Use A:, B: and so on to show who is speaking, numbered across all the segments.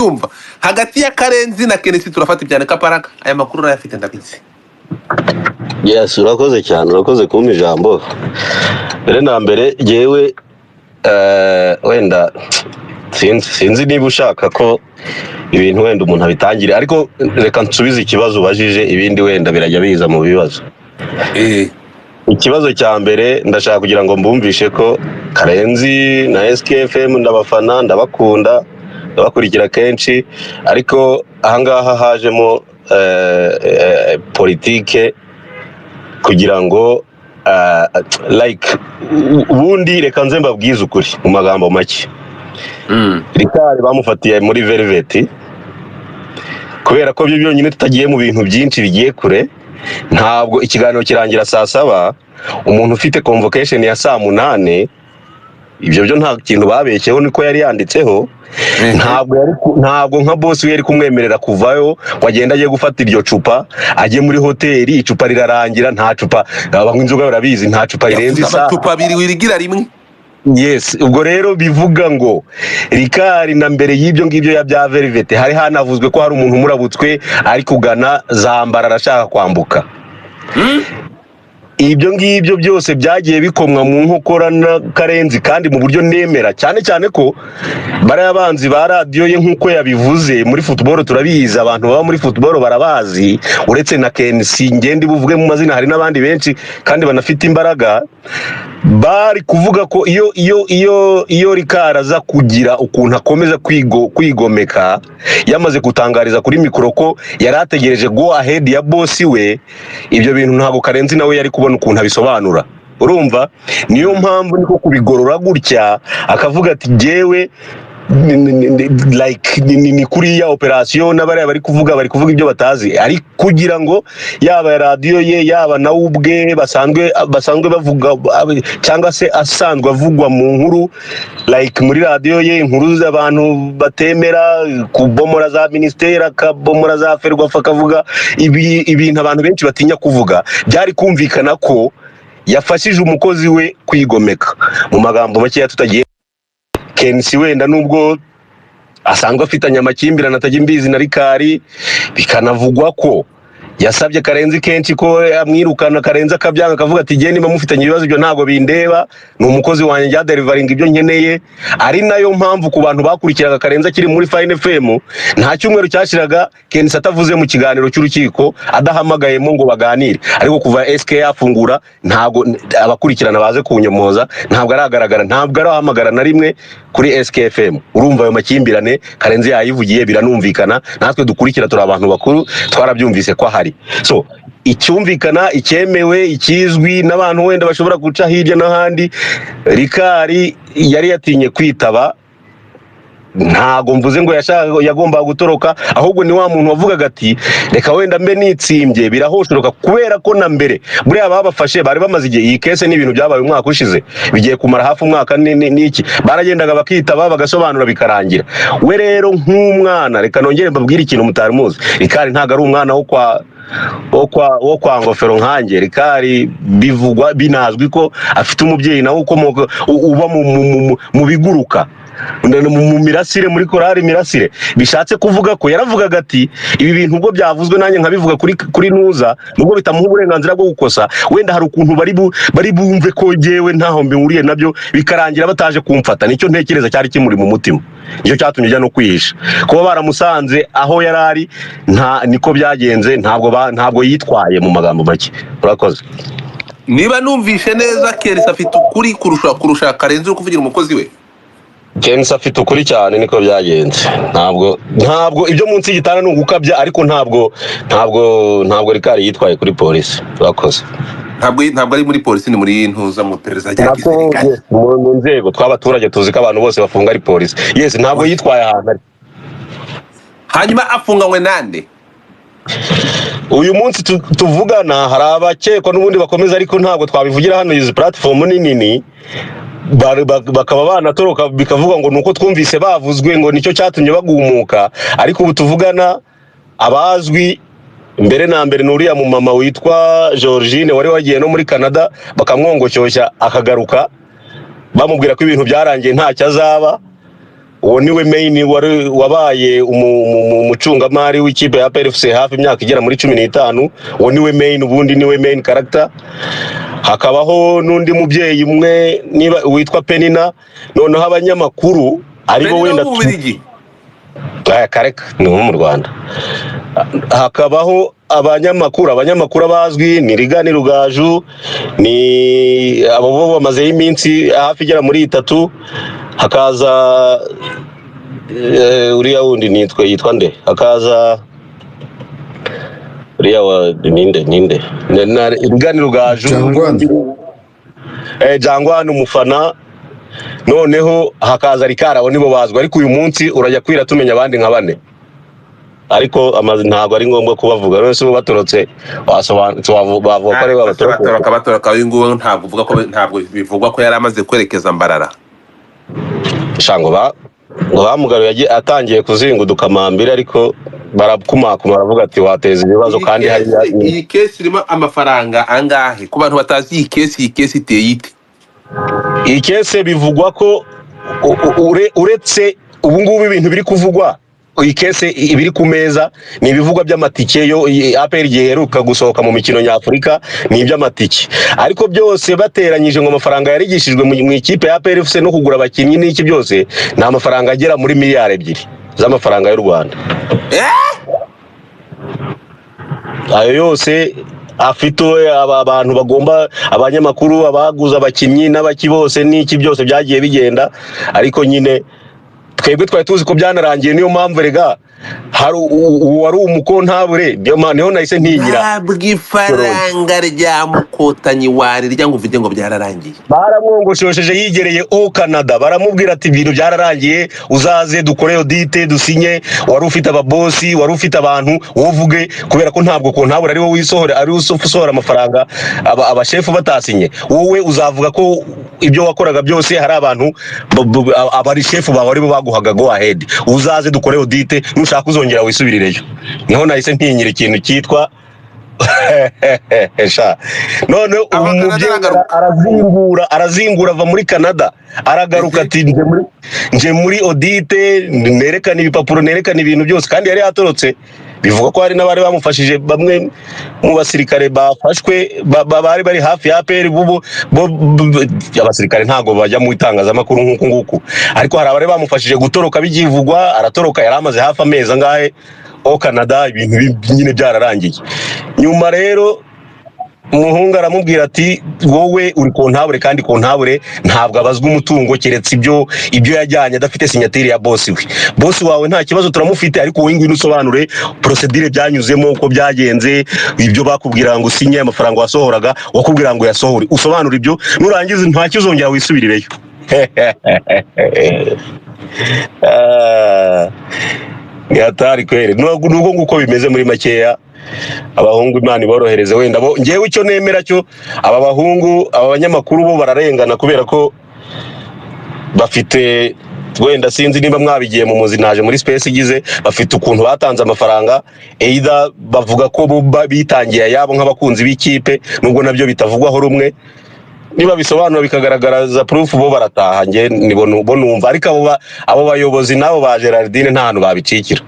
A: yumva hagati ya Karenzi na Kenisi turafata ibyane kaparaka aya makuru urayafite ndabizi.
B: Yes, urakoze cyane, urakoze kumpa ijambo. Mbere na mbere jewe wenda sinzi niba ushaka ko ibintu wenda umuntu abitangire, ariko reka nsubize ikibazo ubajije, ibindi wenda birajya biza mu bibazo. Ikibazo cya mbere ndashaka kugira ngo mbumvishe ko Karenzi na SKFM ndabafana, ndabakunda, ndabakurikira kenshi, ariko ahangaha hajemo politike kugira ngo like ubundi reka nze mbabwize ukuri mu magambo make. Rikari bamufatiye muri Velvet kubera ko byo byonyine tutagiye mu bintu byinshi bigiye kure. Ntabwo ikiganiro kirangira saa 7 umuntu ufite convocation ya saa 8, ibyo byo nta kintu babeshyeho, niko yari yanditseho. Ntabwo nka boss we yari kumwemerera kuvayo wagenda agiye gufata iryo cupa, agiye muri hoteli, icupa rirarangira, nta cupa, abanywa inzoga barabizi, nta cupa rirenze isa
A: cupa biri wirigira rimwe.
B: Yes, ubwo rero bivuga ngo Rikari na mbere y'ibyo ngibyo ya bya Velvet hari hanavuzwe ko hari umuntu murabutswe ari kugana Zambara arashaka kwambuka. Ibyo ngibyo byose byagiye bikomwa mu nkokora na Karenzi, kandi mu buryo nemera cyane cyane ko bari abanzi ba radio ye nkuko yabivuze. Muri football turabizi, abantu baba muri football barabazi, uretse na Kensi ngende buvuge mu mazina, hari n'abandi benshi kandi banafite imbaraga. Bari kuvuga ko iyo Rikara aza kugira ukuntu akomeza kwigomeka, yamaze gutangariza kuri mikoro ko yari ategereje go ahead ya boss we, ibyo bintu ntabwo Karenzi nawe yari kubona ukuntu abisobanura. Urumva, niyo mpamvu niko kubigorora gutya akavuga ati jewe like ni kuri ya operation n'abari bari kuvuga ibyo batazi, ari kugira ngo yaba radio ye yaba na ubwe basanzwe bavuga cyangwa se asanzwe avugwa mu nkuru, like muri radio ye inkuru z'abantu batemera, kubomora za ministeri, akabomora za Ferwafa, akavuga ibintu abantu benshi batinya kuvuga. Byari kumvikana ko yafashije umukozi we kwigomeka. Mu magambo make tutagiye, Kensi wenda nubwo asanzwe afitanye amakimbirane atajya imbizi na Rikari, bikanavugwa ko yasabye Karenzi kenshi ko amwirukana, Karenzi akabyanga akavuga ati je niba mufitanye ibibazo byo ntago bindeba, ni umukozi wanjye ya delivering ibyo nkeneye. Ari nayo mpamvu ku bantu bakurikiraga Karenzi akiri muri Fine FM nta cyumweru cyashiraga Kensi atavuze mu kiganiro cy'urukiko, adahamagayemo ngo baganire. Ariko kuva SK yafungura ntago abakurikirana baze kunyomoza, ntabwo aragaragara, ntabwo arahamagara na rimwe kuri SKFM. Urumva ayo makimbirane Karenzi yayivugiye, biranumvikana, natwe dukurikira turi abantu bakuru twarabyumvise ko ahari. So icyumvikana, icyemewe, ikizwi n'abantu wenda bashobora guca hirya n'ahandi, Rikari yari yatinye kwitaba. Ntago mvuze ngo yagomba gutoroka, ahubwo ni wa muntu wavugaga ati reka wenda mbe nitsimbye birahoshoroka, kubera ko na mbere buriya babafashe bari bamaze igihe. Iyi case ni ibintu byabaye umwaka ushize, bigiye kumara hafi umwaka n'iki, baragendaga bakitaba bagasobanura bikarangira. We rero nk'umwana, reka nongere mbabwire ikintu mutari muzi, Rikari ntago ari umwana wo kwa ngofero nkanjye. Rikari bivugwa binazwi ko afite umubyeyi nawe ukomoka uba mu biguruka, mu mirasire, muri korari mirasire. Bishatse kuvuga ko yaravugaga ati ibi bintu ubwo byavuzwe nanjye nkabivuga kuri Nuza, nubwo bitamuha uburenganzira bwo gukosa, wenda hari ukuntu bari bumve ko jewe ntaho mbihuriye nabyo, bikarangira bataje kumfata. Nicyo ntekereza cyari kimuri mu mutima, nicyo cyatumye ajya no kwihisha. Kuba baramusanze aho yarari niko byagenze, ntabwo yitwaye. Mu magambo make, urakoze.
A: Niba numvishe neza Kensi afite ukuri kurusha Karenzi uri kuvugira umukozi we.
B: Kensi afite ukuri cyane, niko byagenze. Ntabwo ibyo munsi y'igitanda ni ugukabya, ariko ntabwo Rikari yitwaye kuri polisi. Urakoze.
A: Ntabwo ari muri polisi, ni muri ntuza mu pereza rya gisirikare.
B: Mu nzego tw'abaturage tuzi ko abantu bose bafunga ari polisi. Yes, ntabwo yitwaye ahantu ari.
A: Hanyuma afunganywe nande?
B: Uyu munsi tuvugana hari abakekwa n'ubundi bakomeza, ariko ntabwo twabivugira hano. Izi platform nini bakaba banatoroka, bikavuga ngo nuko twumvise bavuzwe ngo nicyo cyatumye bagumuka. Ariko ubu tuvugana abazwi mbere na mbere n'uriya mu mama witwa Georgine wari wagiye no muri Canada bakamwongoshyosha akagaruka, bamubwira ko ibintu byarangiye ntacyo azaba. uwo niwe main wabaye umucungamari w'ikipe ya PFC hafi imyaka igera muri 15. uwo niwe main, ubundi niwe main character. Hakabaho n'undi mubyeyi umwe niba witwa Penina, noneho abanyamakuru aribo wenda kareka ni mu Rwanda. Hakabaho abanyamakuru abazwi ni Rigani Rugaju, ni abo bo bamaze iminsi hafi igera muri 3. Hakaza uriya wundi yitwa nde, hakaza uriya wa ninde na Rigani Rugaju Jangwana umufana. Noneho hakaza Rikara, abo nibo bazwi, ariko uyu munsi urajya kwira tumenya abandi nka 4, ariko amazi ntago ari ngombwa kubavuga. Rwose bo batorotse bavuga ko ari
A: batoroka uyu ntabwo uvuga ko ntabwo bivugwa ko yari amaze kwerekeza Mbarara.
B: Shango bamugaruye atangiye kuzinguduka amambira, ariko barakumakuma baravuga ati wateza ibibazo. Kandi hari
A: iyi case irimo amafaranga angahe ku bantu batazi iyi case iteye ite?
B: Iyi case bivugwa ko uretse ubu ngubu ibintu biri kuvugwa, iyi case ibiri ku meza ni ibivugwa by'amatike yo APR giheruka gusohoka mu mikino nyafurika, ni iby'amatike. Ariko byose bateranyije ngo amafaranga yarigishijwe mu ikipe ya APR FC no kugura abakinnyi n'iki byose ni amafaranga agera muri miliyari 2 z'amafaranga y'u Rwanda. Ayo yose afite abantu bagomba, abanyamakuru, abaguza abakinnyi n'abaki bose n'iki byose byagiye bigenda. Ariko nyine twebwe twari tuzi ko byanarangiye, niyo mpamvu rega hari wari umukontabure, niho nahise ntigira
A: ntabwo ifaranga rya Mukotanyi warirya ngo uvuge ngo byararangiye.
B: Baramwongoshesheje yigereye Canada, baramubwira ati ibintu byararangiye, uzaze dukore audit dusinye. Wari ufite ababosi, wari ufite abantu wovuge, kubera ko ntabwo kontabure ari wowe wisohora, ari usohora amafaranga abashefu batasinye. Wowe uzavuga ko ibyo wakoraga byose hari abantu abari shefu bawe ari bo baguhaga go ahead, uzaze dukore audit, nushaka uzongera wisubirireyo. Niho nahise ntinyira ikintu cyitwa none arazingura ava muri Canada, aragaruka ati nje muri audit, nerekana ibipapuro, nerekana ibintu byose. Kandi yari yatorotse, bivuga ko hari n'abari bamufashije, bamwe mu basirikare bafashwe bari bari hafi ya APR. Abasirikare ntago bajya mu itangazamakuru nk'uko nguko, ariko hari abari bamufashije gutoroka bigivugwa. Aratoroka, yari amaze hafi amezi angahe Canada, ibintu nyine byararangiye. Nyuma rero umuhungu aramubwira ati wowe uri kontabure, kandi kontabure ntabwo abazwa umutungo keretse ibyo yajyanye adafite sinyatire ya bosi we. Bosi wawe nta kibazo turamufite, ariko wowe ngwino usobanure procedure byanyuzemo uko byagenze, ibyo bakubwira ngo usinye, amafaranga wasohoraga wakubwira ngo yasohore, usobanura ibyo, nurangiza nta kizongera wisubirireyo. Yatari kwere nuko nguko bimeze muri makeya. Abahungu Imana iborohereze, wenda bo ngewe icyo nemera cyo, aba bahungu, aba banyamakuru bo bararengana, kubera ko bafite, wenda sinzi niba mwabigiye mu muzi, naje muri space igize, bafite ukuntu batanze amafaranga, either bavuga ko bitangiye yabo nk'abakunzi b'ikipe, nubwo nabyo bitavugwaho rumwe. Niba bisobanura bikagaragaraza proof, bo barataha. Nge nibo numva, ariko abo bayobozi nabo ba Gerardine nta hantu babicikira,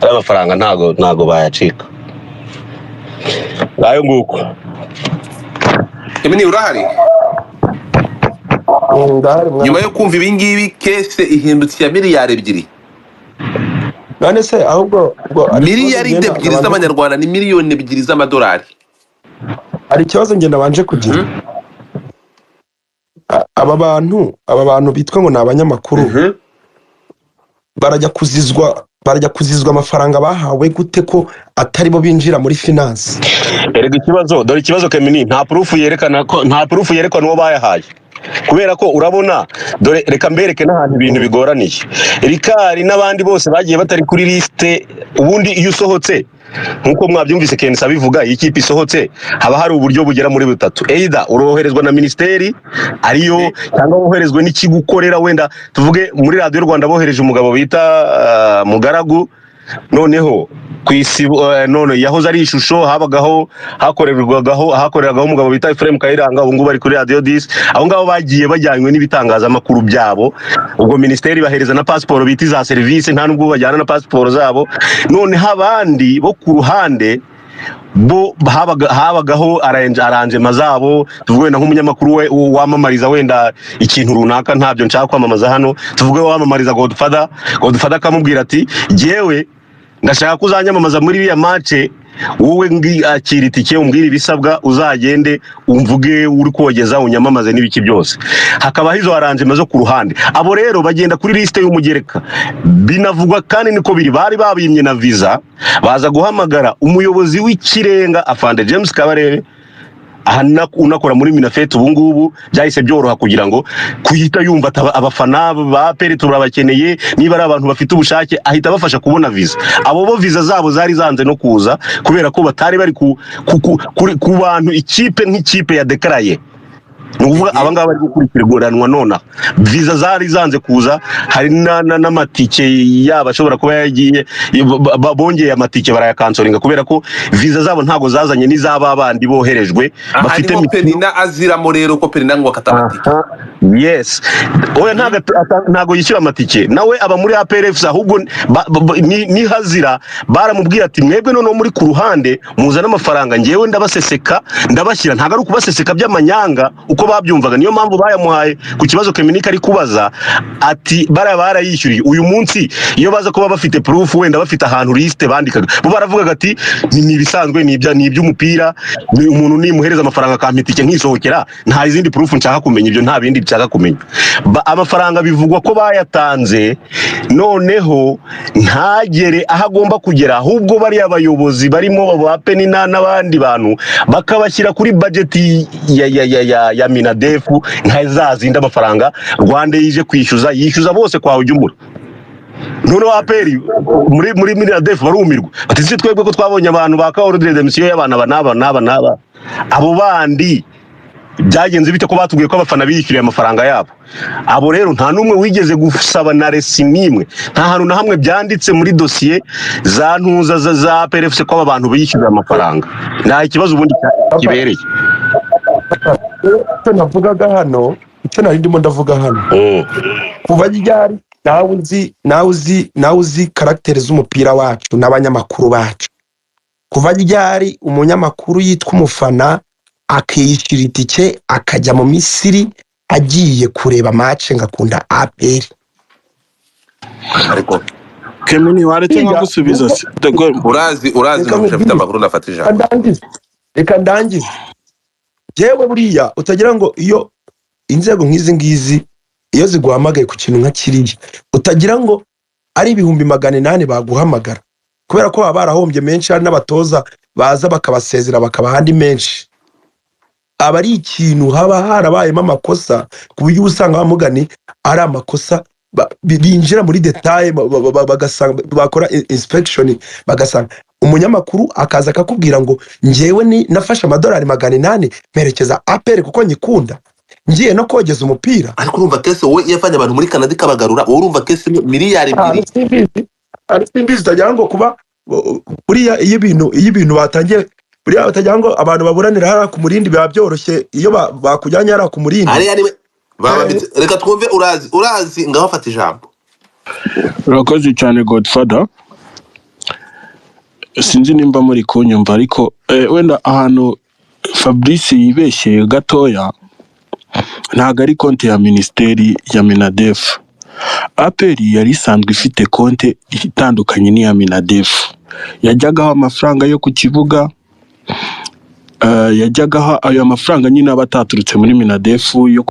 B: ari amafaranga ntago bayacika. Nayo nguko
A: Emini urahari? Nyuma yo kumva ibingibi, case ihindutse ya miliyari 2.
C: None se ahubwo
A: miliyari 2 z'amanyarwanda ni miliyoni 2 z'amadolari.
C: Hari ikibazo ngenda banje kugira. Aba bantu bitwa ngo ni abanyamakuru, barajya kuzizwa amafaranga bahawe gute ko atari bo binjira muri finance?
B: Erega ikibazo Kemini, nta proof yerekana uwo bayahaye. Kubera ko urabona, dore reka mbereke n'ahantu ibintu bigoraniye. Rikari n'abandi bose bagiye batari kuri liste. Ubundi iyo usohotse, nkuko mwabyumvise Kenisa abivuga, iyi kipe isohotse haba hari uburyo bugera muri 3. Either uroherezwa na ministeri ariyo, cyangwa woherezwe n'ikigukorera. Wenda tuvuge muri Radio Rwanda bohereje umugabo bita Mugaragu, noneho ku isi none yahoze ari ishusho hakoreragaho umugabo bita Ephraim Kayiranga, ubu ngubu ari kuri Radio 10. Abo ngabo bagiye bajyanywe n'ibitangazamakuru byabo, ubwo minisiteri bahereza na pasiporo bita za serivisi, nta nubwo bajyana na pasiporo zabo. None habandi bo ku ruhande bo habagaho aranjema zabo, tuvuge wenda nk'umunyamakuru we wamamariza wenda ikintu runaka, ntabyo nshaka kwamamaza hano, tuvuge wamamariza Godfather akamubwira ati jewe ndashaka ko uzanyamamaza muri iriya match, wowe akira itike umbwira ibisabwa, uzagende umvuge uri kogeza unyamamaze n'ibiki byose. Hakaba hizo aranjema zo ku ruhande, abo rero bagenda kuri liste y'umugereka. Binavugwa kandi niko biri, bari babimye na visa, baza guhamagara umuyobozi w'ikirenga Afande James Kabarebe, unakora muri Minafet. Ubu ngubu byahise byoroha kugira ngo kuhita yumva abafana ba APR turabakeneye, niba ari abantu bafite ubushake ahita bafasha kubona visa. Abo bo visa zabo zari zanze no kuza kubera ko batari bari ku bantu ikipe nk'ikipe ya dekaraye. Nuvuga abangaba bari gukurikirwanwa nona, visa zari zanze kuza, hari n'amatike yaba ashobora kuba yagiye, bongeye amatike barayakansoringa kubera ko visa zabo ntago zazanye n'izaba abandi boherejwe
A: bafite Penina aziramo rero ko Penina ngo akatamatike.
B: Yes, oya ntago yishyura amatike, nawe aba muri APRF, ahubwo ni hazira. Baramubwira ati mwebwe none muri ku ruhande muzana amafaranga, ngewe ndabaseseka ndabashyira, ntago ari ukubaseseka by'amanyanga uko babyumvaga. Niyo mpamvu bayamuhaye ku kibazo Kemenika ari kubaza ati barayishyuriye uyu munsi. Iyo baza kuba bafite proof, wenda bafite ahantu liste bandikaga, bo baravugaga ati ni ibisanzwe, ni iby'umupira, umuntu nimuhereza amafaranga akampitike nkisohokera, nta izindi proof nshaka kumenya, ibyo nta bindi nshaka kumenya. Amafaranga bivugwa ko bayatanze, noneho ntagere aho agomba kugera, ahubwo bari abayobozi barimo ba Penina n'abandi bantu bakabashyira kuri budget ya Minadefu, nka zazindi amafaranga Rwanda yije yishyuza bose kwa ujumura. Noneho APR muri Minadefu barumirwa ati si twebwe ko twabonye abantu baka ordre de mission y'abana n'aba abo bandi byagenze bite ko batubwiye ko abafana bishyuriye amafaranga yabo. Abo rero nta numwe wigeze gusaba na resi nimwe, nta hantu na hamwe byanditse muri dosiye za ntuza za APRFC ko abantu bishyuriye amafaranga. Nta ikibazo ubundi kibereye.
C: Icyo navugaga hano, icyo nari ndimo ndavuga hano, kuva ryari nawe uzi karagiteri z'umupira wacu n'abanyamakuru bacu. Kuva ryari umunyamakuru yitwa umufana akishyura itike akajya mu Misiri agiye kureba match ngakunda APR?
A: Ariko
D: Kemini waretse nko gusubiza
A: urazi n'ufite amakuru nafata ijambo.
C: Reka ndangize. Jewe buriya utagira ngo iyo inzego nk'izi ngizi iyo ziguhamagaye ku kintu nka kiriya, utagira ngo ari 800 baguhamagara, kubera ko baba barahombye menshi, hari n'abatoza baza bakabasezera bakabahandi menshi. Aba ari ikintu haba harabayemo amakosa, ku buryo usanga bamugani ari amakosa, binjira muri detail bagasanga bakora inspection, bagasanga umunyamakuru akaza akakubwira ngo ngewe nafashe amadolari 800 merekeza APR kuko nyikunda, ngiye no kogeza umupira.
A: Ariko urumva kese wowe yafanye abantu muri Canada ikabagarura, wowe urumva kese miliyari 2.
C: Simbizi utagira ngo kuba buriya iyo ibintu batangiye, buriya batagira ngo abantu baburanira hara ku murindi biba byoroshye iyo bakujyanye hara ku murindi.
A: Reka twumve urazi ngaho fata ijambo.
D: Urakoze cyane Godfather. Sinzi nimba muri kunyumva, ariko wenda ahantu Fabrice yibeshye gatoya, ntago ari konti ya ministeri ya Minadef. APR yari isanzwe ifite konti itandukanye n'iya Minadef. Yajyagaho amafaranga yo ku kibuga, yajyagaho ayo mafaranga nyine abataturutse muri Minadef yo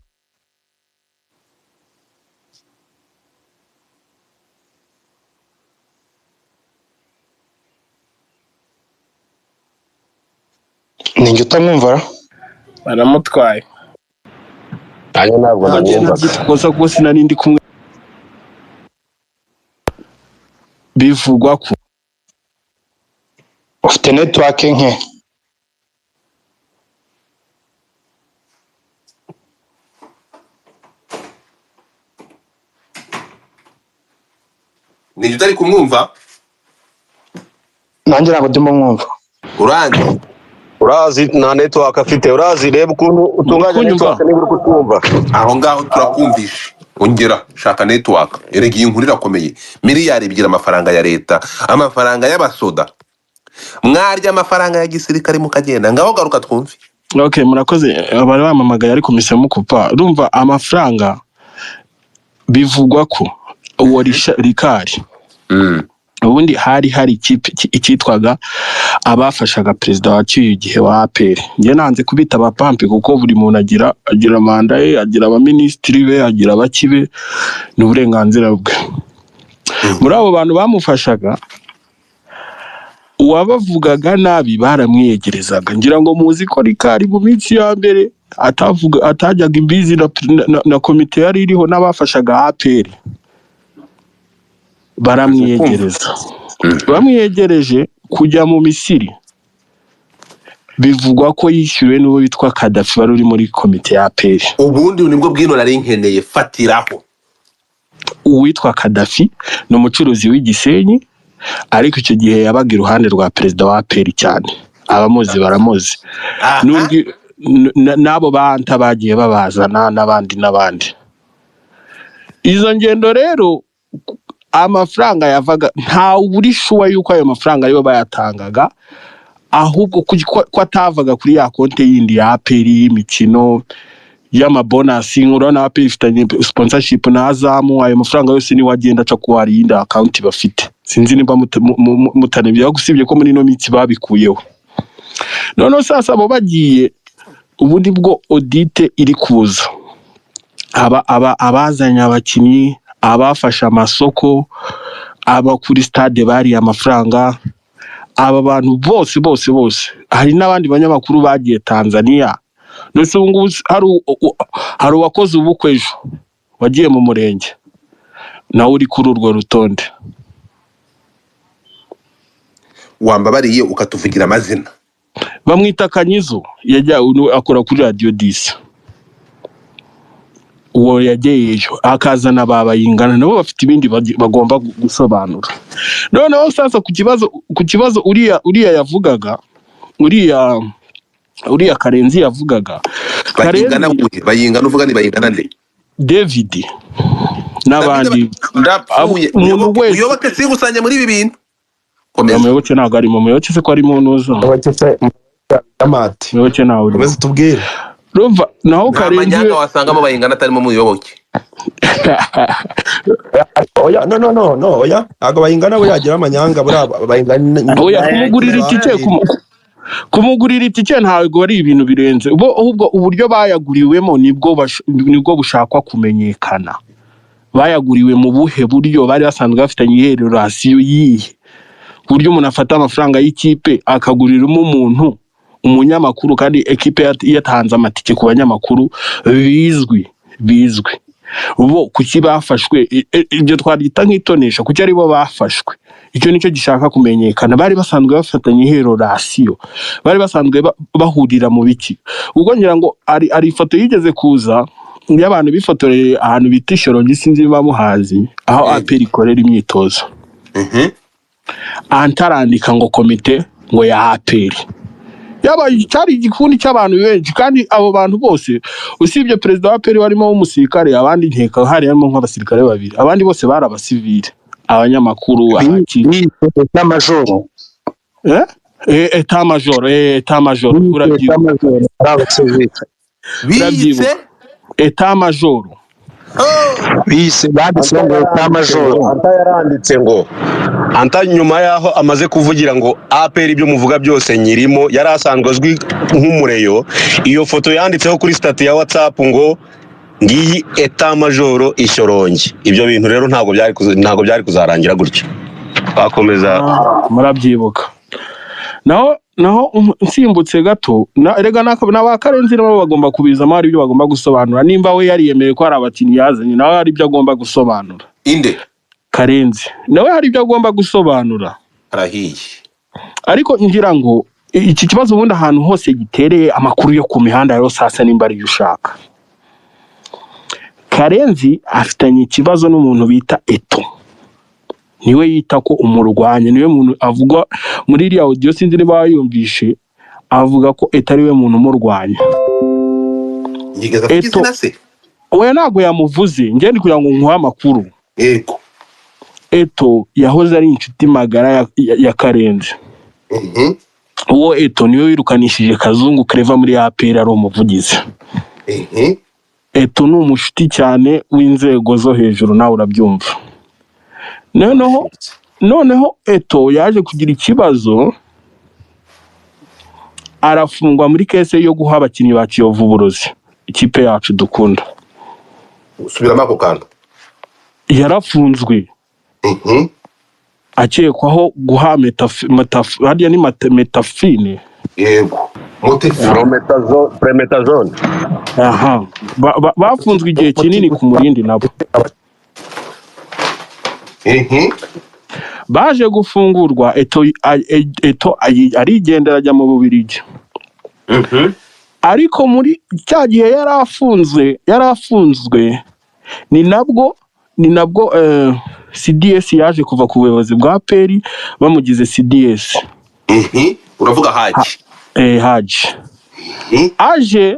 E: ninjye utamwumva
D: baramutwaye.
B: Ayo ntabwo ndumva
D: kosa ko sinari ndi kumwe. Bivugwa ko
E: ufite network nke.
A: Ni utari kumwumva?
E: nanjye ntabwo ndimo mwumva.
A: uranzi
B: urazi nta network afite, urazi reba ukuntu utunganya network niba uri kutumva.
A: aho ngaho turakumvisha ongera shaka network erega iyi nkuru irakomeye. miliyari ebyiri amafaranga ya leta, amafaranga y'abasoda, mwarya amafaranga ya gisirikare mukagenda. ngaho garuka twumve.
D: Okay, murakoze. Abari bamamagaye ariko mise mukupa. Urumva amafaranga bivugwa ko uwo Rikari ubundi hari ikipe ikitwaga abafashaga perezida wacyuye igihe wa APR. Nge nanze kubita abapampe kuko buri muntu agira manda ye, agira abaministri be, agira abakibe, n'uburenganzira bwe. Muri abo bantu bamufashaga, uwabavugaga nabi baramwiyegerezaga. Ngira ngo muzi ko Rikari mu minsi ya mbere atajyaga imbizi na komite yari iriho n'abafashaga APR. Baramwiyegereza. Bamwiyegereje kujya mu Misiri. Bivugwa ko yishyuwe n'uwo bitwa Kadafi wari uri muri komite ya APR.
A: ubundi nibwo bwino nari nkeneye fatiraho.
D: Uwitwa Kadafi ni umucuruzi w'Igisenyi, ariko icyo gihe yabaga iruhande rwa perezida wa APR cyane. Abamuzi baramuzi. N'abo banta bagiye babazana n'abandi. Izo ngendo rero amafaranga yavaga nta uri shuwa yuko ayo mafaranga ariyo bayatangaga, ahubwo ko atavaga kuri ya konte yindi ya APR y'imikino y'amabonasi. Urabona APR ifitanye sponsorship na Azamu, ayo mafaranga yose ni wagenda aca ku yindi account bafite. Sinzi nimba mutanebye gusibye ko muri no minsi babikuyeho. None sasa abo bagiye ubundi bwo audit iri kuza. Abazanya abakinyi, abafasha amasoko, aba kuri stade bari amafaranga, aba bantu bose. Hari n'abandi banyamakuru bagiye Tanzania. Nose ubu hari uwakoze ubukwe ejo wagiye mu murenge, nawe uri kuri urwo rutonde.
A: Wambabariye ukatuvugira amazina.
D: Bamwita Kanyizo, yajya akora kuri Radio 10. Uwo yageyeyo akazana babayingana nabo bafite ibindi bagomba gusobanura. Noneho sasa ku kibazo uriya yavugaga, uriya Karenzi yavugaga.
A: Bayingana uvuga ni bayingana nde?
D: David n'abandi. Umuntu wese
A: uyoboke singusanya muri ibi bintu.
D: Umuyoboke ntabwo ari mu muyoboke, se ko ari mu nuzo. Umuyoboke nawe
C: komeza tubwire.
D: Rumva naho Karenzi
A: amanyanga wasangamo bayingana atarimo muyoboke.
C: Oya no oya ago bayingana we yagira amanyanga bayingana.
D: Oya kumugurira itike ntabwo ari ibintu birenze. Ahubwo uburyo bayaguriwemo nibwo bushakwa kumenyekana. Bayaguriwe mu buhe buryo? Bari basanzwe bafitanye ihererasiyo yihe? Buryo umuntu afata amafaranga y'ikipe akaguriramo umuntu umunyamakuru, kandi ekipe yatanze amatike ku banyamakuru bizwi. Ubo kuki bafashwe? Ibyo twandita nk'itonesha, kuki ari bo bafashwe? Icyo nicyo gishaka kumenyekana. Bari basanzwe bafatanye ihererasiyo, bari basanzwe bahurira mu biki. Ubwo ngira ngo ari ifoto yigeze kuza y'abantu bifotoreye ahantu bita Ishorongi, sinzi niba muhazi, aho APR ikorera imyitozo. Antarandika ngo komite ngo ya APR. Cyari igikundi cy'abantu benshi, kandi abo bantu bose usibye perezida wa APR warimo w'umusirikare, abandi nkeka hari harimo nk'abasirikare babiri, abandi bose bari abasivile, abanyamakuru,
E: n'amajoro.
D: Eta major urabyibuka. Eta major
E: bise banditse ngo n'amajoro.
B: Anta yaranditse ngo Anta nyuma yaho amaze kuvugira ngo APR ibyo muvuga byose nyirimo, yari asanzwe azwi nk'umureyo. Iyo foto yanditseho kuri stati ya WhatsApp ngo ngiyi eta majoro Ishorongi. Ibyo bintu rero ntabwo byari kuzarangira gutyo. Bakomeza
D: murabyibuka. Naho nsimbutse gato erega n'aba Karenzi nabo bagomba kubizamo, hari ibyo bagomba gusobanura. Nimba we yariyemeye ko hari abakinnyi yazanye, nawe hari ibyo agomba gusobanura.
A: Inde
D: Karenzi nawe hari ibyo agomba gusobanura.
A: arahiye.
D: Ariko ngira ngo iki kibazo ubundi ahantu hose gitereye amakuru yo ku mihanda rero sasa nimba ari ushaka. Karenzi afitanye ikibazo n'umuntu bita Eto. niwe yita ko umurwanya, niwe muntu avuga muri iriya audio, sinzi niba wayumvishe, avuga ko Eto ari we muntu umurwanya.
A: yigeze avuga izina se?
D: Oya ntabwo yamuvuze, njye ndi kugira ngo nkuhe amakuru.
A: Yego.
D: Eto yahoze ari inshuti magara ya Karenzi. Uwo Eto niwe wirukanishije Kazungu Claver muri APR ari umuvugizi. Eto ni umushuti cyane w'inzego zo hejuru, nawe urabyumva. Noneho Eto yaje kugira ikibazo, arafungwa muri kese yo guha abakinnyi ba Kiyovu uburozi, ikipe yacu dukunda.
A: Usubiramo ako kantu.
D: Yarafunzwe akekwaho guha hariya ni metafine.
A: Yego.
B: Promethazone.
D: Aha. Bafunzwe igihe kinini ku Murindi nabo. Baje gufungurwa, Eto arigendera ajya mu Bubiligi. Ariko muri cya gihe yarafunzwe ni nabwo CDS yaje kuva ku buyobozi bwa PERI bamugize CDS.
A: Uravuga Haji.
D: Haji. Aje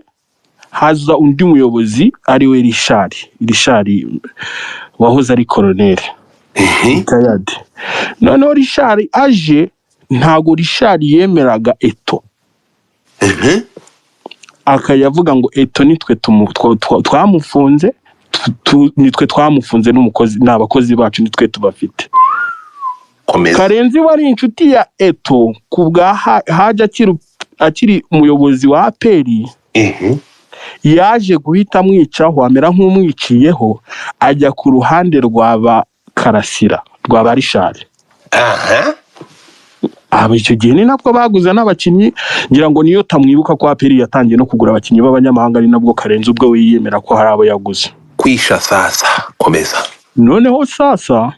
D: haza undi muyobozi ari we Richard wahoze ari colonel. Kayade. Noneho Richard aje, ntago Richard yemeraga Eto. Akayavuga ngo Eto nitwe twamufunze, nitwe twamufunze n'umukozi n'abakozi bacu nitwe tubafite. Karenzi wari inshuti ya Eto kubwa haja akiri umuyobozi wa APR. Yaje guhita amwicaho, amera nk'umwiciyeho, ajya ku ruhande rw'aba Karasira, rw'aba Richard. Icyo gihe ni nabwo baguze n'abakinnyi, ngira ngo niyo tamwibuka ko APR yatangiye no kugura abakinnyi b'abanyamahanga, ari nabwo Karenzi ubwo wiyemera ko hari abo yaguze.
A: Kwisha sasa, komeza.
D: Noneho sasa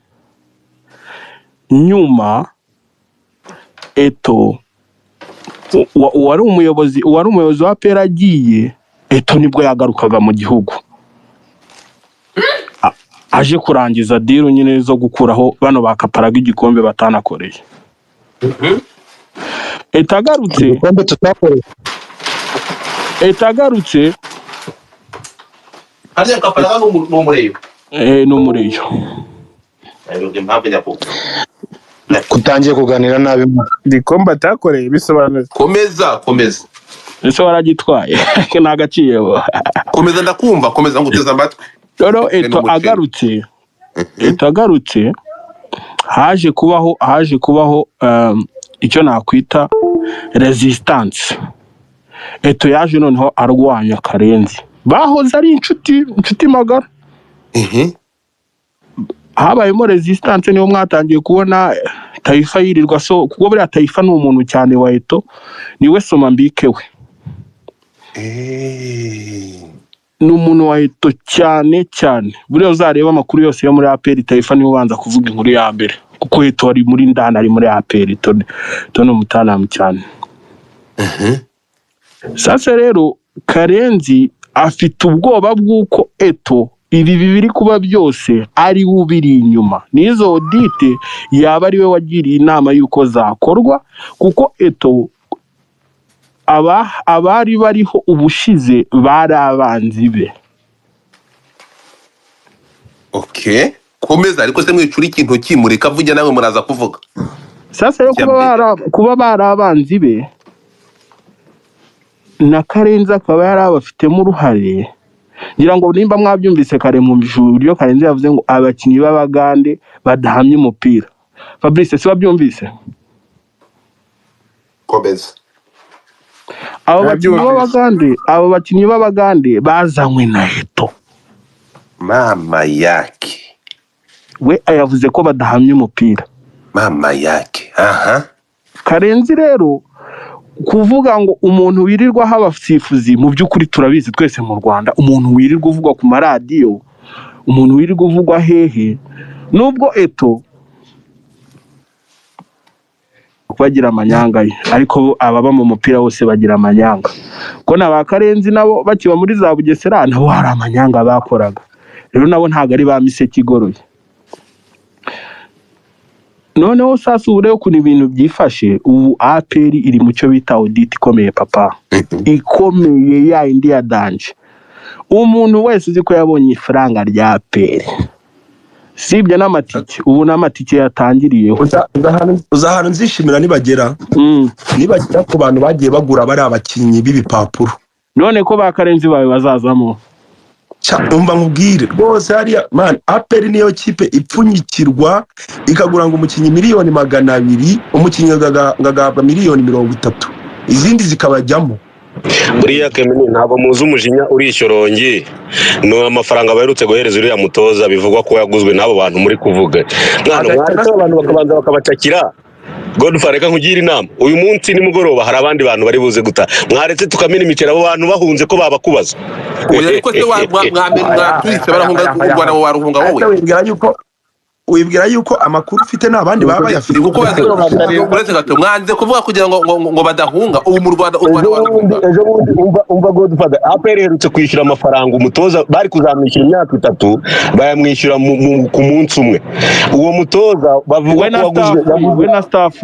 D: nyuma Eto wari umuyobozi wa APR agiye, Eto nibwo yagarukaga mu gihugu. Aje kurangiza deal nyine zo gukuraho bano bakaparaga igikombe batanakoreye. Etagarutse
A: Hariya kaparaga n'umureyo.
D: N'umureyo.
E: Kutangiye kuganira nabi
F: igikombe atakoreye bisobanuye.
A: Komeza.
D: Ese waragitwaye nagaciyeho.
A: Komeza ndakumva, komeza nguteza amatwi.
D: Rero Eto agarutse haje kubaho icyo nakwita resistance. Eto yaje noneho arwanya Karenzi, bahoze ari inshuti magara. Habayemo resistance, niho mwatangiye kubona Taifa yirirwa kuko buriya Taifa ni umuntu cyane wa Eto, niwe Somambike we. Ni umuntu wa Eto cyane. Buriya uzareba amakuru yose yo muri APR, Taifa niwe ubanza kuvuga inkuru ya mbere, kuko Eto ari muri ndana, ari muri APR. Eto ni umutanamu cyane. Sasa rero Karenzi afite ubwoba bw'uko Eto ibi bibiri kuba byose ari ubiri inyuma, nizo audite yaba ari we wagiriye inama yuko zakorwa, kuko Eto abari bariho ubushize bari abanzi be.
A: Komeza, ariko se mwicura ikintu kimureka vuga nawe muraza kuvuga.
D: Sasa yo kuba bari abanzi be na Karenzi akaba yari abafitemo uruhare. Ngira ngo nimba mwabyumvise kare mu bijuru Karenzi yavuze ngo abakinnyi b'Abagande badahamye umupira. Fabrice si wabyumvise?
A: Komeza.
D: Abo bakinnyi b'Abagande bazanywe na Eto.
A: Mama yake.
D: We ayavuze ko badahamye umupira.
A: Mama yake.
D: Karenzi rero kuvuga ngo umuntu wirirwa habasifuzi, mu by'ukuri turabizi twese mu Rwanda, umuntu wirirwa uvugwa ku maradiyo, umuntu wirirwa uvugwa hehe, nubwo Eto bagira amanyanga ye, ariko ababa mu mupira bose bagira amanyanga. Ko naba Karenzi nabo bakiba muri za Bugesera nabo hari amanyanga bakoraga. Rero nabo ntago ari ba Miseke igoroye. noneho sasa ubu rero ukuntu ibintu byifashe ubu APR iri mu cyo bita audit ikomeye papa ikomeye ya indi ya danje umuntu wese uzi ko yabonye ifaranga rya APR sibyo n'amatike ubu n'amatike yatangiriyeho
C: uza ahantu nzishimira nibagera ku bantu bagiye bagura bari abakinnyi b'ibipapuro
D: none ko bakarenzi bawe bazazamo
C: umva nkubwire rwose hariya man APR niyo kipe ipfunyikirwa ikagura ngo umukinnyi miliyoni 200 umukinnyi ngagahabwa miliyoni 30 izindi zikabajyamo
B: buriya Kemeni ntabwo muzi umujinya urishorongi no amafaranga baherutse guhereza uriya mutoza bivugwa ko yaguzwe n'abo bantu muri kuvuga mwana mwaretse abantu bakabanza bakabacakira Godfather reka nkugira inama uyu munsi nimugoroba hari abandi bantu bari buze guta mwaretse tukamena imicera abo bantu bahunze ko babakubaza
A: oya ariko se mwatwise barahunga u Rwanda waruhunga wowe
C: wibwira yuko amakuru ufite n'abandi baba bayafite
A: kuko uretse gato mwanze kuvuga kugira ngo badahunga ubu mu Rwanda
B: ejo bundi umva Godfather APR herutse kwishyura amafaranga umutoza bari kuzamwishyura imyaka 3 bayamwishyura ku munsi umwe uwo mutoza bavuga ko waguzwe we na staff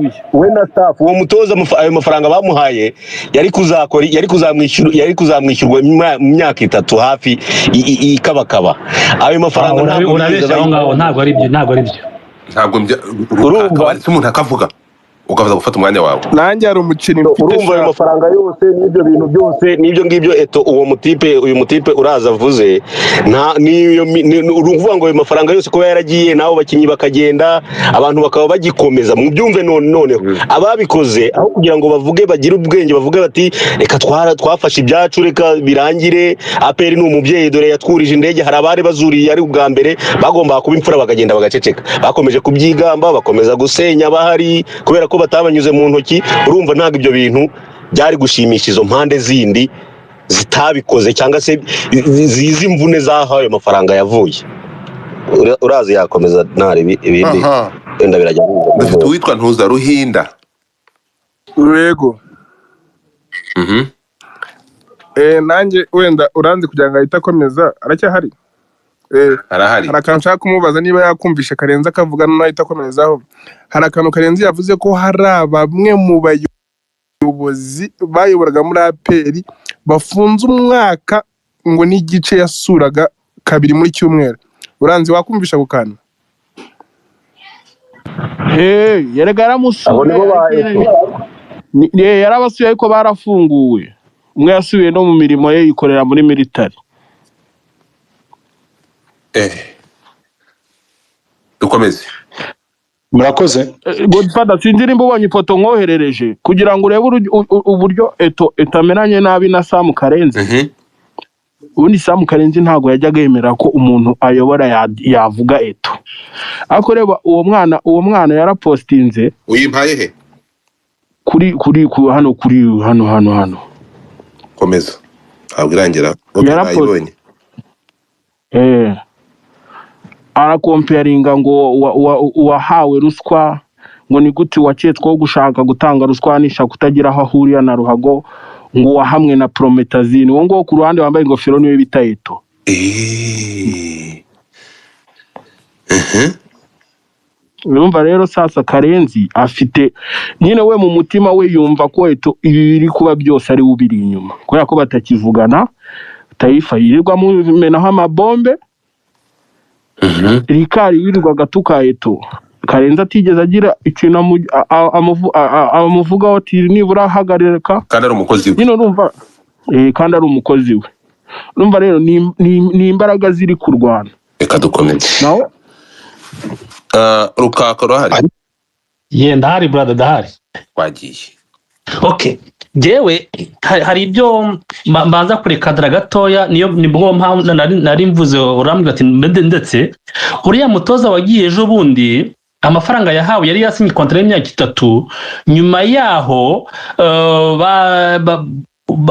B: uwo mutoza ayo mafaranga bamuhaye yari kuzamwishyurwa mu myaka 3 hafi ikabakaba ayo mafaranga
G: ntabwo ari byo ntabwo
A: urumva umuntu akavuga ukavuza gufata umwanya wawe
F: nanjye ari umukino
B: urumva ayo mafaranga yose n'ibyo bintu byose n'ibyo ngibyo eto uyu mutipe uraza avuze uruvuga ngo ayo mafaranga yose kuba yaragiye naho bakinyi bakagenda abantu bakaba bagikomeza mu byumve noneho ababikoze aho kugira ngo bavuge bagire ubwenge bavuge bati reka twafashe ibyacu reka birangire APR ni umubyeyi dore yatwurije indege hari abari bazuriye ari ubwa mbere bagomba kuba imfura bakagenda bagaceceka bakomeje kubyigamba bakomeza gusenya bahari kubera ko batabanyuze mu ntoki urumva ntago ibyo bintu byari gushimisha izo mpande zindi zitabikoze cyangwa se zizi imvune zahaye amafaranga yavuye urazi yakomeza ntari ibindi wenda birajya
A: dufite uwitwa Ntuza Ruhinda
F: Rego nanjye wenda uranze kugira ngo ahita akomeza aracyahari
A: arahari
F: hari akantu nshaka kumubaza niba yakumvishe Karenzi akavuga n'ahita akomerezaho hari akantu Karenzi yavuze ko hari bamwe mu bayobozi bayoboraga muri APR bafunze umwaka ngo n'igice yasuraga kabiri muri cyumweru uranze wakumvisha gukana
D: yerega yaramusuye yarabasuye ariko barafunguwe umwe yasubiye no mu mirimo ye yikorera muri military
A: dukomeze
E: murakoze
D: Godfather sinzira imbubonye ifoto nkoherereje kugira ngo urebe uburyo etamenanye nabi na Sam Karenzi ubundi Sam Karenzi ntago yajyaga yemera ko umuntu ayobora yavuga eto ariko reba uwo mwana yarapostinze
A: uyimpaye he
D: hano
A: komeza abwirangira yarabonye
D: arakomparinga ngo wahawe ruswa ngo ni gute waketsweho gushaka gutanga ruswa nisha kutagira aho ahuriya na ruhago ngo wahamwe na Promethazine wo ngo ku ruhande wambaye ingofero niwe bita Eto urumva rero sasa Karenzi afite nyine we mu mutima we yumva ko Eto ibiri kuba byose ari ubiri inyuma kubera ko batakivugana Taifa yirirwa mu menaho amabombe Rikari wirirwa gatuka Eto Karenzi atigeze agira ikintu amuvuga ati nibura hagarika
A: kandi ari umukozi we
D: nyine urumva kandi ari umukozi we urumva rero ni imbaraga ziri kurwana
A: reka dukomeze
D: naho
A: Rukaka ruhari
G: ndahari brother ndahari
A: wagiye
G: okay jewe hari ibyo mbanza kurekadra gatoya nibwo mpamvu nari mvuze urambwira ati ndetse uriya mutoza wagiye ejo bundi amafaranga yahawe yari yasinye kontra y'imyaka 3 nyuma yaho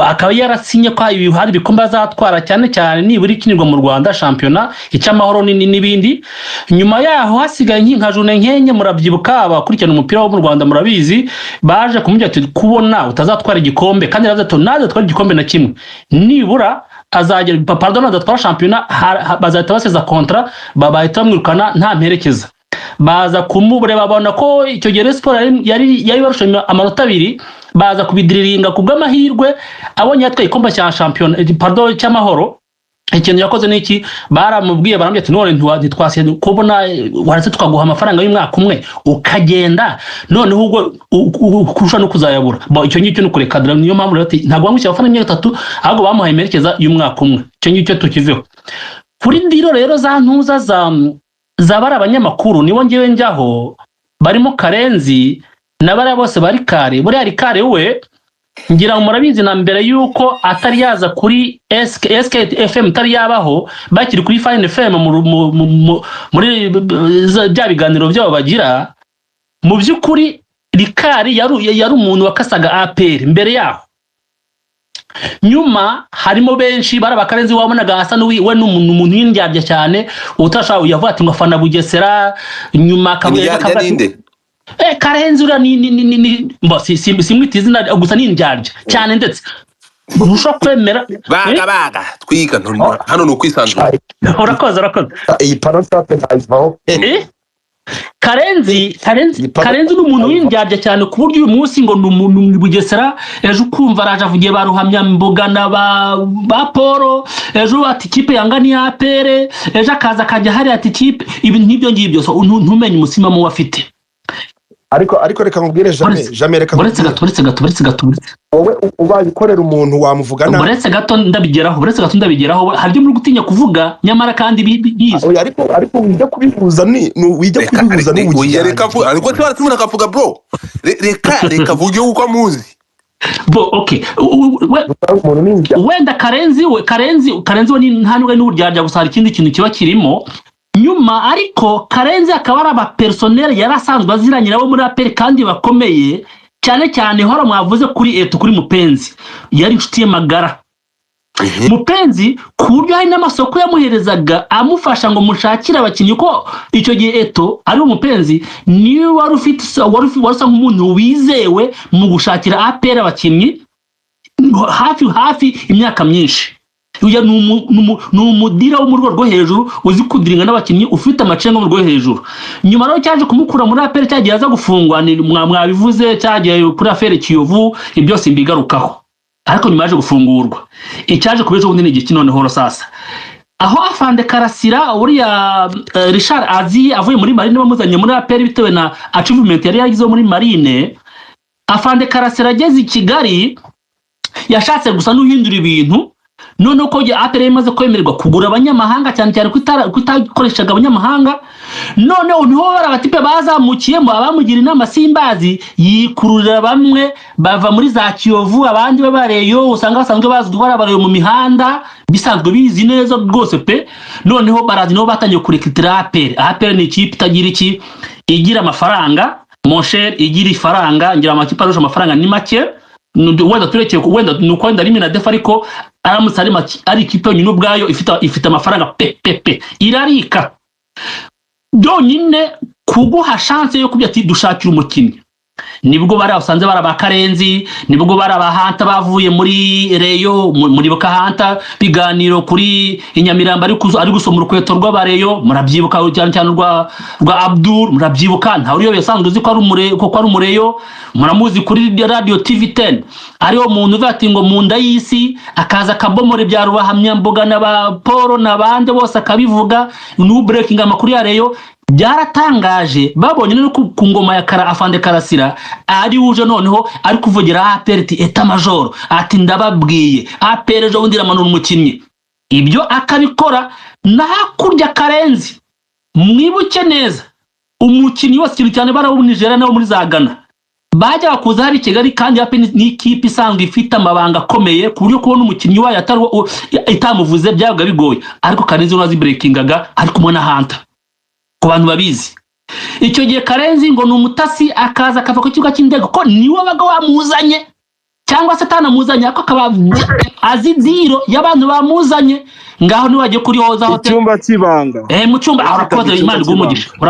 G: akaba yarasinye ko hari ibikombe azatwara cyane nibura ikinirwa mu Rwanda shampiyona icy'amahoro n'ibindi nyuma yaho hasigaye nka jone nkenye murabyibuka abakurikirana umupira wo mu Rwanda murabizi baje kumujya ati kubona utazatwara igikombe kandi yavuze nazatwara igikombe na kimwe nibura azagera pardon azatwara shampiyona bazahita baseza kontra bahita bamwirukana nta mperekeza baza kumubure babona ko icyo gihe Rayon Sport yari barushanye amanota 2 baza kubidiriringa kubw'amahirwe abonye yatwaye ikombe cya champion cy'amahoro. Ikintu yakoze niki baramubwiye barambye ati none ntitwasiye kubona waretse tukaguha amafaranga y'umwaka umwe ukagenda none ubwo kurusha no kuzayabura icyo ngicyo no kurekadira niyo mpamvu rero ati ntabwo bamwishyura amafaranga 3 ahubwo bamuhaye merekeza y'umwaka umwe. Icyo ngicyo tukiveho kuri ndiro rero za ntuza za bara abanyamakuru nibo ngewe njyaho barimo Karenzi nabara bose bari kare buri ari kare we ngira murabizi na mbere yuko atari yaza kuri SK FM tari yabaho bakiri kuri Fine FM muri bya biganiro byabo bagira mu byukuri Rikari yari umuntu wakasaga APR mbere yaho. Nyuma harimo benshi barabakarenzi wabonaga asa we n'umuntu y'indyarya cyane utasha yavuga ati ngo afana Bugesera nyuma akabuye Karenzi ura ni simwita izina gusa ni indyarya cyane ndetse urusha kwemera
A: baga twika hano no kwisanzura
G: urakoze
C: iyi parastate ntayivaho
G: Karenzi n'umuntu w'indyarya cyane ku buryo uyu munsi ngo n'umuntu Bugesera ejo ukumva araje avugiye baruhamya mboga na ba Paul ejo ati ikipe yanga ni APR ejo akaza kajya hari ati ikipe ibintu nk'ibyo ngibyo so ntumenye umusima mu wafite
C: ariko reka nkubwire jamais reka
G: buretse gato
C: wowe ubaye ukorera umuntu wamuvuga nabi
G: buretse gato ndabigeraho haryo muri gutinya kuvuga nyamara kandi bizo
C: ariko wijya kubihuza n'ubugiye
A: ariko twaratsimuna akavuga bro reka vuge uko amuzi
G: okay wenda Karenzi we ni ntanwe n'uryarya gusa hari ikindi kintu kiba kirimo nyuma ariko Karenzi akaba ari abapersonnel yarasanzwe aziranye nabo muri APR kandi bakomeye cyane hora mwavuze kuri Mupenzi yari inshuti magara Mupenzi ku buryo hari n'amasoko yamuherezaga amufasha ngo mushakire abakinnyi ko icyo gihe ari Mupenzi ni wari wasa nk'umuntu wizewe mu gushakira APR abakinnyi hafi imyaka myinshi. Uya numudira wo mu rwo hejuru uzi kudiringa n'abakinnyi ufite amacenga mu rwo hejuru. Nyuma rero cyaje kumukura muri APR cyagiye aza gufungwa ni mwabivuze cyagiye kuri affaire Kiyovu ibyo simbigarukaho. Ariko nyuma yaje gufungurwa. Icyaje kubejo bundi n'igiki noneho sasa. Aho afande Karasira uriya Richard Azi avuye muri Marine bamuzanye muri APR bitewe na achievement yari yagize muri Marine. Afande Karasira ageze i Kigali yashatse gusa n'uhindura ibintu none uko APR imaze kwemererwa kugura abanyamahanga cyane kutakoreshaga abanyamahanga none niho barabatipe bazamukiyemo abamugira inama Simbazi yikururira bamwe bava muri za Kiyovu abandi babareyo usanga basanzwe bazwi barabareyo mu mihanda bisanzwe bizi neza rwose pe noneho barazi no batangiye kurekitira APR ni ikipe itagira iki igira amafaranga mon cher igira ifaranga ngira amakipe arusha amafaranga ni make wenda turekeye wenda nuko wenda rimwe na defa ariko aramusari ari ikipe nyine ubwayo ifite amafaranga pe irarika byonyine kuguha chance yo kubya ati dushakira umukinnyi nibwo bari asanze baraba Karenzi nibwo baraba Hanta bavuye muri Reyo muri Bakahanta biganiro kuri Inyamiramba ari gusoma urukweto rw'abareyo murabyibuka cyane rwa Abdul murabyibuka nta uriyo yasanzwe uzi ko ari umureyo muramuzi kuri radio TV10 ariho umuntu uvati ngo mu nda y'isi akaza kabomore bya rubahamya mboga n'aba Paul n'abande bose akabivuga no breaking amakuru ya Reyo byaratangaje babonye no ku ngoma ya afande Karasira ari uje noneho ari kuvugira APR eta major ati ndababwiye APR ejo bundi ramanura umukinnyi ibyo akabikora nakurya Karenzi mwibuke neza umukinnyi wose kintu cyane barabo Nigeria nabo muri za Ghana bajya bakuza hari Kigali kandi APR ni ikipe isanzwe ifite amabanga akomeye ku buryo kubona umukinnyi wayo itamuvuze byabaga bigoye ariko Karenzi unazi breakingaga ari kumwe na Hanta ku bantu babizi icyo gihe Karenzi ngo numutasi akaza akava ku kibuga cy'indege ko niwe baga wamuzanye cyangwa se atanamuzanye ako akaba azidiro y'abantu bamuzanye ngaho niwagiye kuri hoza hotel
D: icyumba kibanga
G: mu cyumba arakoze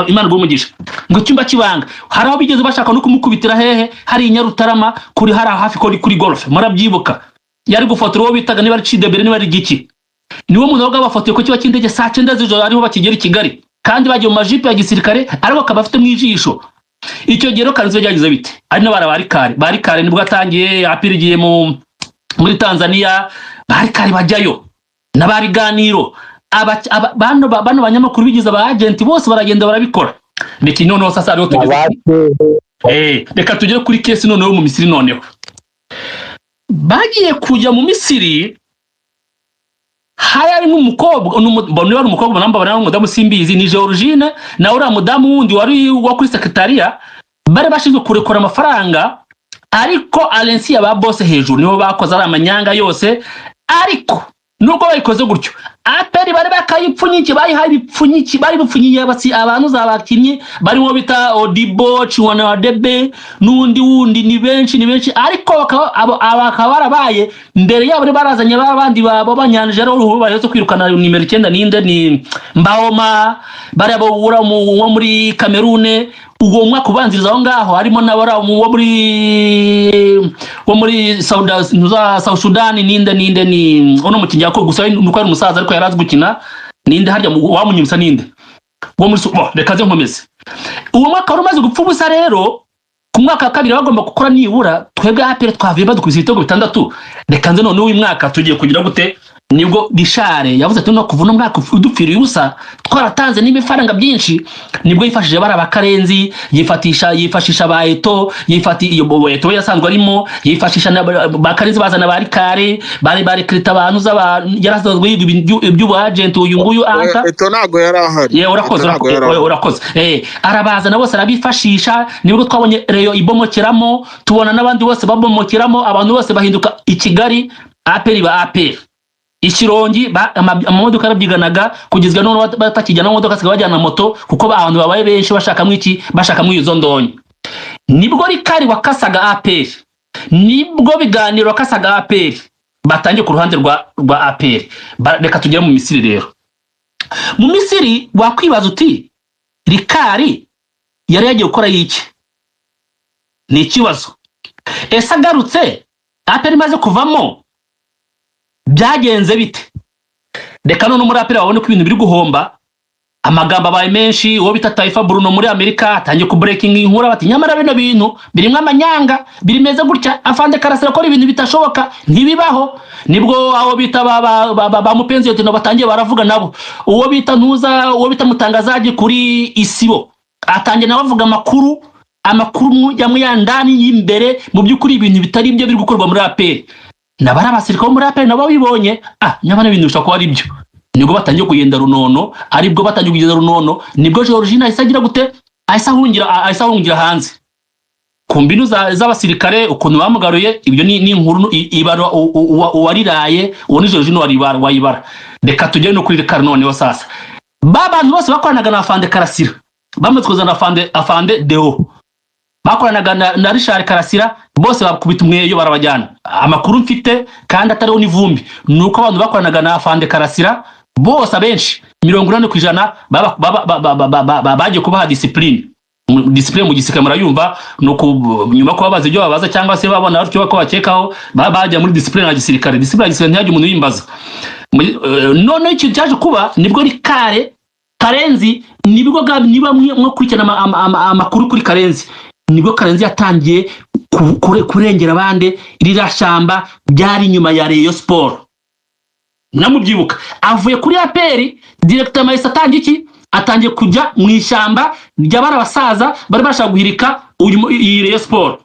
G: Imana rw'umugisha ngo icyumba kibanga hari aho bigeze bashaka no kumukubitira hehe hari Nyarutarama kuri hari hafi kuri golf murabyibuka yari gufotora uwo bitaga niba ari Cidebere niba ari giki niwe muntu waga bafotoye ku kibuga cy'indege saa 9 z'ijoro ariho bakigera i Kigali kandi bagiye mu majipe ya gisirikare ariko akaba afite mu ijisho. Icyo gihe Karenzi yagize bite ari n'abara barikare nibwo atangiye apirigiye muri Tanzania, barikare bajyayo n'abariganiro bano banyamakuru bigize aba agent bose baragenda barabikora. Ndiki noneho sasa ariho tugeze reka tugere kuri kesi noneho mu Misiri. Noneho bagiye kujya mu Misiri, hari umukobwa namba bana umudamu simbizi ni Georgine na uriya mudamu wundi wari wa kuri secretariat, bari bashinzwe kurekora amafaranga, ariko Alensi aba boss hejuru nibo bakoze ari amanyanga yose. Ariko nuko bayikoze gutyo aperi bari bakayipfunyiki, bari bipfunyiye abantu zabakinnyi barimo bita Odibo Chiwana Debe n'undi ni benshi, ariko bakaba barabaye mbere yabo barazanye babandi babanyanje rero bahetse kwirukana nimero 9 ninde ni Mbaoma bari abura wo muri Cameroon. Uwo mwaka ubanziriza aho ngaho harimo n'abara wo muri South Sudan ninde ni ono mukinya ko gusa nuko ari umusaza ariko yarazi gukina ninde harya wamunyimisa ninde wo muri reka ze nkomeze. Uwo mwaka rumaze gupfa ubusa rero, ku mwaka wa kabiri bagomba gukora nibura twebwe apere twavuye badukubise ibitego 6. Reka nze none uyu mwaka tugiye kugira gute, nibwo Bishare yavuze ati no kuvuna mwaka udupfiriye ubusa twaratanze n'ibifaranga byinshi, nibwo yifashije bara Bakarenzi yifashisha ba Eto, iyo Eto yasanzwe arimo yifashisha Bakarenzi bazana barikare bari krita abantu yarazazwe iby'ubu agent uyu nguyu anka
F: Eto nago yarahari.
G: Urakoze arabazana bose arabifashisha, nibwo twabonye Reyo ibomokeramo, tubona n'abandi bose babomokeramo, abantu bose bahinduka i Kigali aperi ba aperi. Ikirongi amamodoka arabyiganaga kugezwa none batakijyana modoka sigabajyana moto kuko abantu babaye benshi bashaka mu izo ndonyi. Nibwo Rikari wakasaga aperi, nibwo biganiro wakasaga aperi batangiye ku ruhande rwa aperi. Reka tugere mu Misiri rero. Mu Misiri wakwibaza uti Rikari yari yagiye gukora iki? Ni ikibazo. Ese agarutse aperi maze kuvamo byagenze bite? Reka none muri aperi babone ko ibintu biri guhomba, amagambo abaye menshi. Uwo bita Taifa Bruno muri Amerika atangiye ku breaking inkura bati nyamara bino bintu birimo amanyanga, birimeze gutya afande Karasira ko ibintu bitashoboka ntibibaho. Nibwo aho bita ba mupenzi yote no batangiye baravuga nabo. Uwo bita mutangazaji kuri Isibo atangiye nabavuga amakuru yamwe yandani y'imbere, mu byukuri ibintu bitari byo biri gukorwa muri aperi. Nabara abasirikare muri aperi nabo bibonye nyamara ibintu bishaka ari byo, nibwo batangiye kugenda runono. Aribwo batangiye kugenda runono nibwo Georgine ayisagira gute ayisahungira hanze ku mbinu z'abasirikare ukuntu bamugaruye. Ibyo ni inkuru ibara uwariraye uwo ni Georgine wayibara. Reka tugere no kuri Rikari noneho sasa. Babantu bose bakoranaga na afande Karasira, bamaze kuzana afande Deo, bakoranaga na Richard Karasira, bose bakubita umweyo barabajyana. Amakuru mfite kandi atariho n'ivumbi nuko abantu bakoranaga na afande Karasira bose abenshi 80% bagiye kubaha discipline mu gisirikare. Murayumva nuko nyuma ko babaza ibyo babaza cyangwa se babona aricyo ko bakekaho bajya muri discipline ya gisirikare. Discipline ya gisirikare ntiyajye umuntu yimbaza. None ikintu cyaje kuba nibwo Karenzi niba mwo kurikirana amakuru kuri Karenzi, nibwo Karenzi yatangiye kurengera abande irira shamba byari inyuma ya Rayon Sport. Namubyibuka avuye kuri aperi directeur Maisa atangiye kujya mu ishamba ry'abara abasaza bari bashaka guhirika iyi Rayon Sport.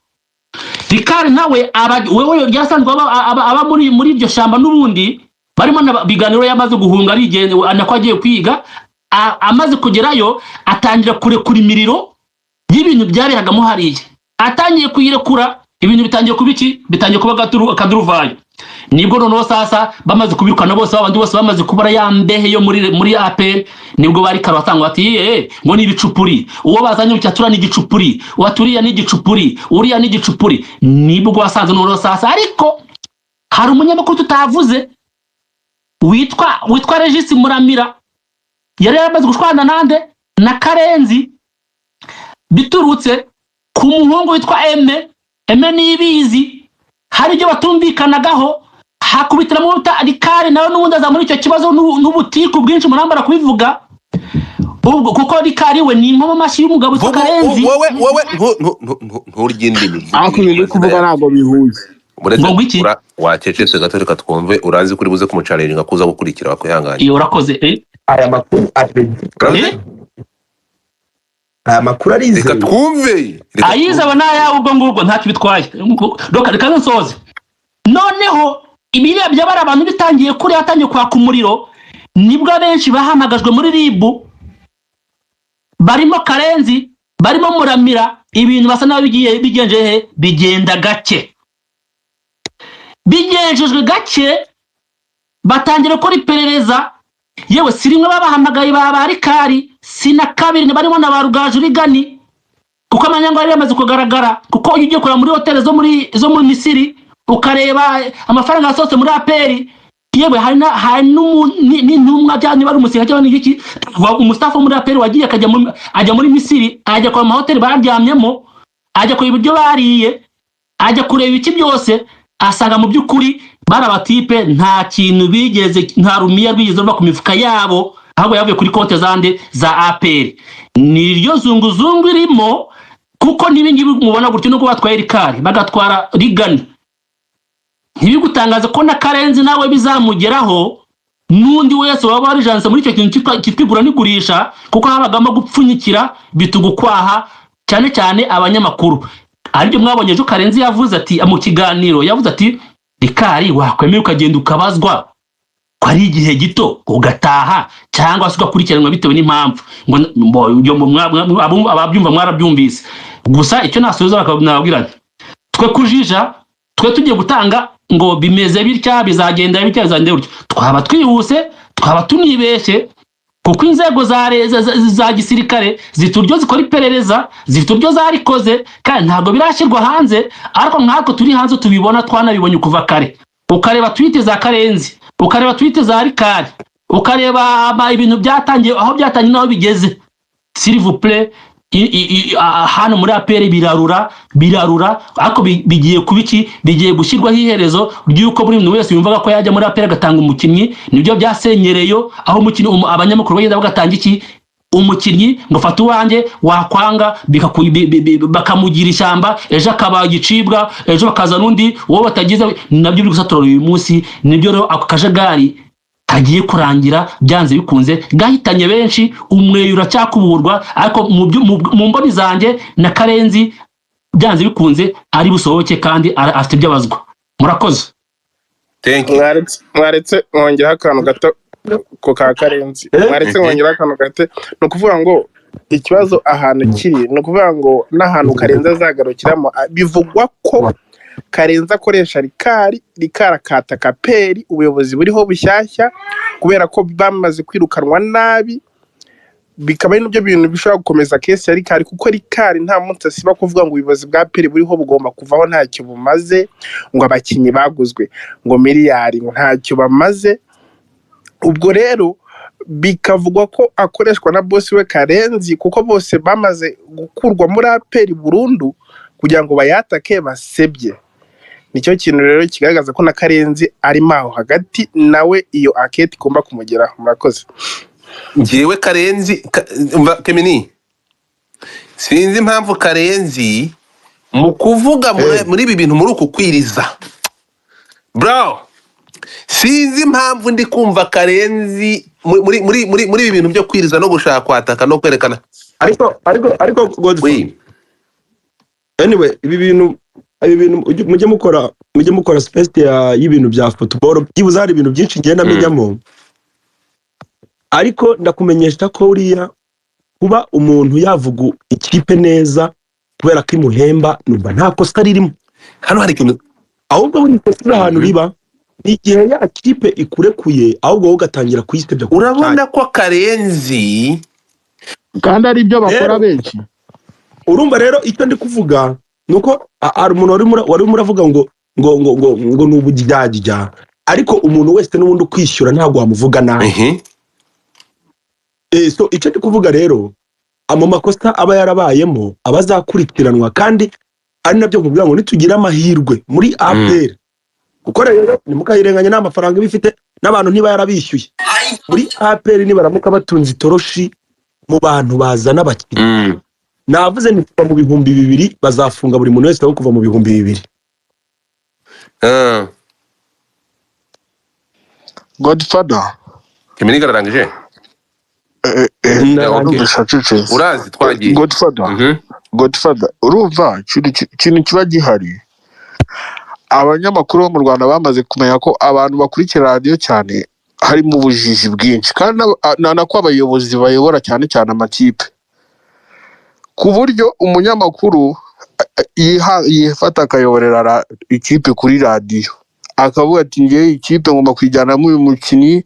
G: Rikari nawe wewe ryasanzwe aba muri iryo shamba n'ubundi barimo biganiro yamaze guhunga rigende anako agiye kwiga. Amaze kugerayo atangira kurekura imiriro y'ibintu byabiragamo hariye, atangiye kuyirekura ibintu bitangiye kubiki bitangiye kuba kaduruvayo. Nibwo noneho sasa bamaze kubirukana bose abandi bose bamaze kubara ya mbehe yo muri aperi. Nibwo bari karatangwa ati ngo ni ibicupuri, uwo bazanye cyatura ni igicupuri, waturiya ni igicupuri, uriya ni igicupuri. Nibwo wasanze noneho sasa. Ariko hari umunyamakuru tutavuze witwa Regis Muramira, yari yamaze gushwana na Karenzi biturutse ku muhungu witwa Eme nibizi. Hari ibyo batumvikanagaho hakubitiramo Rikari nawe n'ubundi aza muri icyo kibazo n'ubutiku bwinshi murambara kubivuga. ubwo kuko rikari we ni inkomo mashyi y'umugabo
A: vuga
G: Karenzi
A: wowe nturya indimi
D: ariko ibintu uri kuvuga ntabwo bihuye
A: uretse
G: ngo iki
A: wacecetse gato reka twumve urazi kuri buze kumucarenga kuza gukurikira wakwihanganye
G: iyo urakoze
C: aya makuru aya makuru arize
A: reka twumve
G: ayize aba nayawe ubwo ngubwo ntacyo bitwaye reka nsoze noneho ibiriya by'abari abantu bitangiye kuri yatangiye kwaka umuriro nibwo benshi bahamagajwe muri ribu barimo Karenzi barimo Muramira ibintu basa naho bigenje bigenda gake bigenjejwe gake batangira gukora iperereza yewe si rimwe babahamagaye ba Rikari si na kabiri barimo na ba Rugaju Rigani kuko amanyanga yari yamaze kugaragara kuko iyo ugiye kureba muri hoteli zo muri Misiri ukareba amafaranga yasohotse muri APR yewe hari n'intumwa cyane bari umusirikare cyangwa n'iki umustafa muri APR wagiye ajya muri Misiri ajya kwa mahoteli baryamyemo ajya kureba ibyo bariye ajya kureba iki byose asanga mu by'ukuri bari abatipe nta kintu bigeze nta rumiya rwigeze ruva ku mifuka yabo ahubwo yavuye kuri konti zande za APR niryo zunguzungu irimo kuko n'ibingibi mubona gutyo no batwaye Rikari bagatwara Rigani ntibigutangaza ko na Karenzi nawe bizamugeraho n'undi wese waba warijanse muri icyo kintu kitwigura n'igurisha kuko habagamo gupfunyikira bitugukwaha cyane cyane abanyamakuru aribyo mwabonye ejo Karenzi yavuze ati mu kiganiro yavuze ati Rikari wakwemeye ukagenda ukabazwa ko ari igihe gito ugataha cyangwa se ugakurikiranwa bitewe n'impamvu ngo ababyumva mwarabyumvise gusa icyo nasoza bakabwira twe kujija twe tugiye gutanga ngo bimeze bitya bizagenda bitya twaba twihuse twaba tunibeshye kuko inzego za gisirikare zituryo zikora iperereza zituryo zarikoze kandi ntabwo birashyirwa hanze ariko nkatwe turi hanze tubibona twanabibonye kuva kare ukareba tweet za Karenzi ukareba tweet za Rikari ukareba ibintu byatangiye aho byatangiye naho bigeze s'il vous plaît hano muri APR birarura ariko bigiye kubiki bigiye gushyirwaho iherezo ry'uko buri muntu wese yumvaga ko yajya muri APR agatanga umukinnyi nibyo byasenyereyo aho umukinnyi abanyamakuru bagenda bagatanga iki umukinnyi ngo fata uwanjye wakwanga bakamugira ishyamba ejo akaba gicibwa ejo bakaza n'undi wowe batagize nabyo biri gusatura uyu munsi nibyo rero ako kajagari kagiye kurangira byanze bikunze gahitanye benshi umweyo uracyakuburwa ariko mu mboni zanjye na Karenzi byanze bikunze ari busohoke kandi afite byabazwa murakoze
F: mwaretse mwongeraho akantu gato ko ka Karenzi mwaretse mwongeraho akantu gato no kuvuga ngo ikibazo ahantu kiri no kuvuga ngo n'ahantu Karenzi azagarukiramo bivugwa ko Karenzi akoresha Rikari akataka Peri ubuyobozi buriho bushyashya kubera ko bamaze kwirukanwa nabi bikaba ari nibyo bintu bishobora gukomeza kesi ya Rikari kuko Rikari nta munsi asiba kuvuga ngo ubuyobozi bwa Peri buriho bugomba kuvaho ntacyo bumaze ngo abakinnyi baguzwe ngo miliyari ntacyo bamaze ubwo rero bikavugwa ko akoreshwa na boss we Karenzi kuko bose bamaze gukurwa muri APR burundu kugira ngo bayatake basebye nicyo kintu rero kigaragaza ko na Karenzi ari maho hagati nawe iyo aketi igomba kumugeraho murakoze
A: ngewe Karenzi Kemini sinzi impamvu Karenzi mu kuvuga muri ibi bintu muri uku kwiriza bro sinzi impamvu ndi kumva Karenzi muri ibi bintu byo kwiriza no gushaka kwataka no kwerekana
C: ariko Godfrey anyway ibi bintu mujye mukora space y'ibintu bya football byibuze hari ibintu byinshi ngenda menyamo ariko ndakumenyesha ko uriya kuba umuntu yavuga ikipe neza kubera ko imuhemba numva nta kosa ririmo
A: hano hari ikintu
C: ahubwo buri kosa ahantu riba igihe ya kipe ikurekuye ahubwo wowe ugatangira kuyisebya
A: urabona ko Karenzi
D: kandi ari byo bakora benshi
C: urumva rero icyo ndi kuvuga nuko ari umuntu wari muravuga ngo n'ubujyajya ariko umuntu wese n'ubundi kwishyura ntabwo wamuvuga nabi so icyo ndi kuvuga rero ama makosa aba yarabayemo abazakurikiranwa kandi ari nabyo kuvuga ngo nitugira amahirwe muri APR kuko rero nimukayirenganya n'amafaranga bifite n'abantu ntiba yarabishyuye muri APR nibaramuka batunze itoroshi mu bantu bazana abakinnyi navuze ni kuva mu 2,000 bazafunga buri muntu wese wo kuva mu 2,000
D: Godfather
A: Kimini garangije urazi twagiye
D: Godfather urumva ikintu kiba gihari abanyamakuru bo mu Rwanda bamaze kumenya ko abantu bakurikira radio cyane hari mu bujiji bwinshi kandi nako abayobozi bayobora cyane cyane amakipe ku buryo umunyamakuru yifata akayoborera ikipe kuri radio akavuga ati ngiye ikipe ngomba kwijyana mu mukinnyi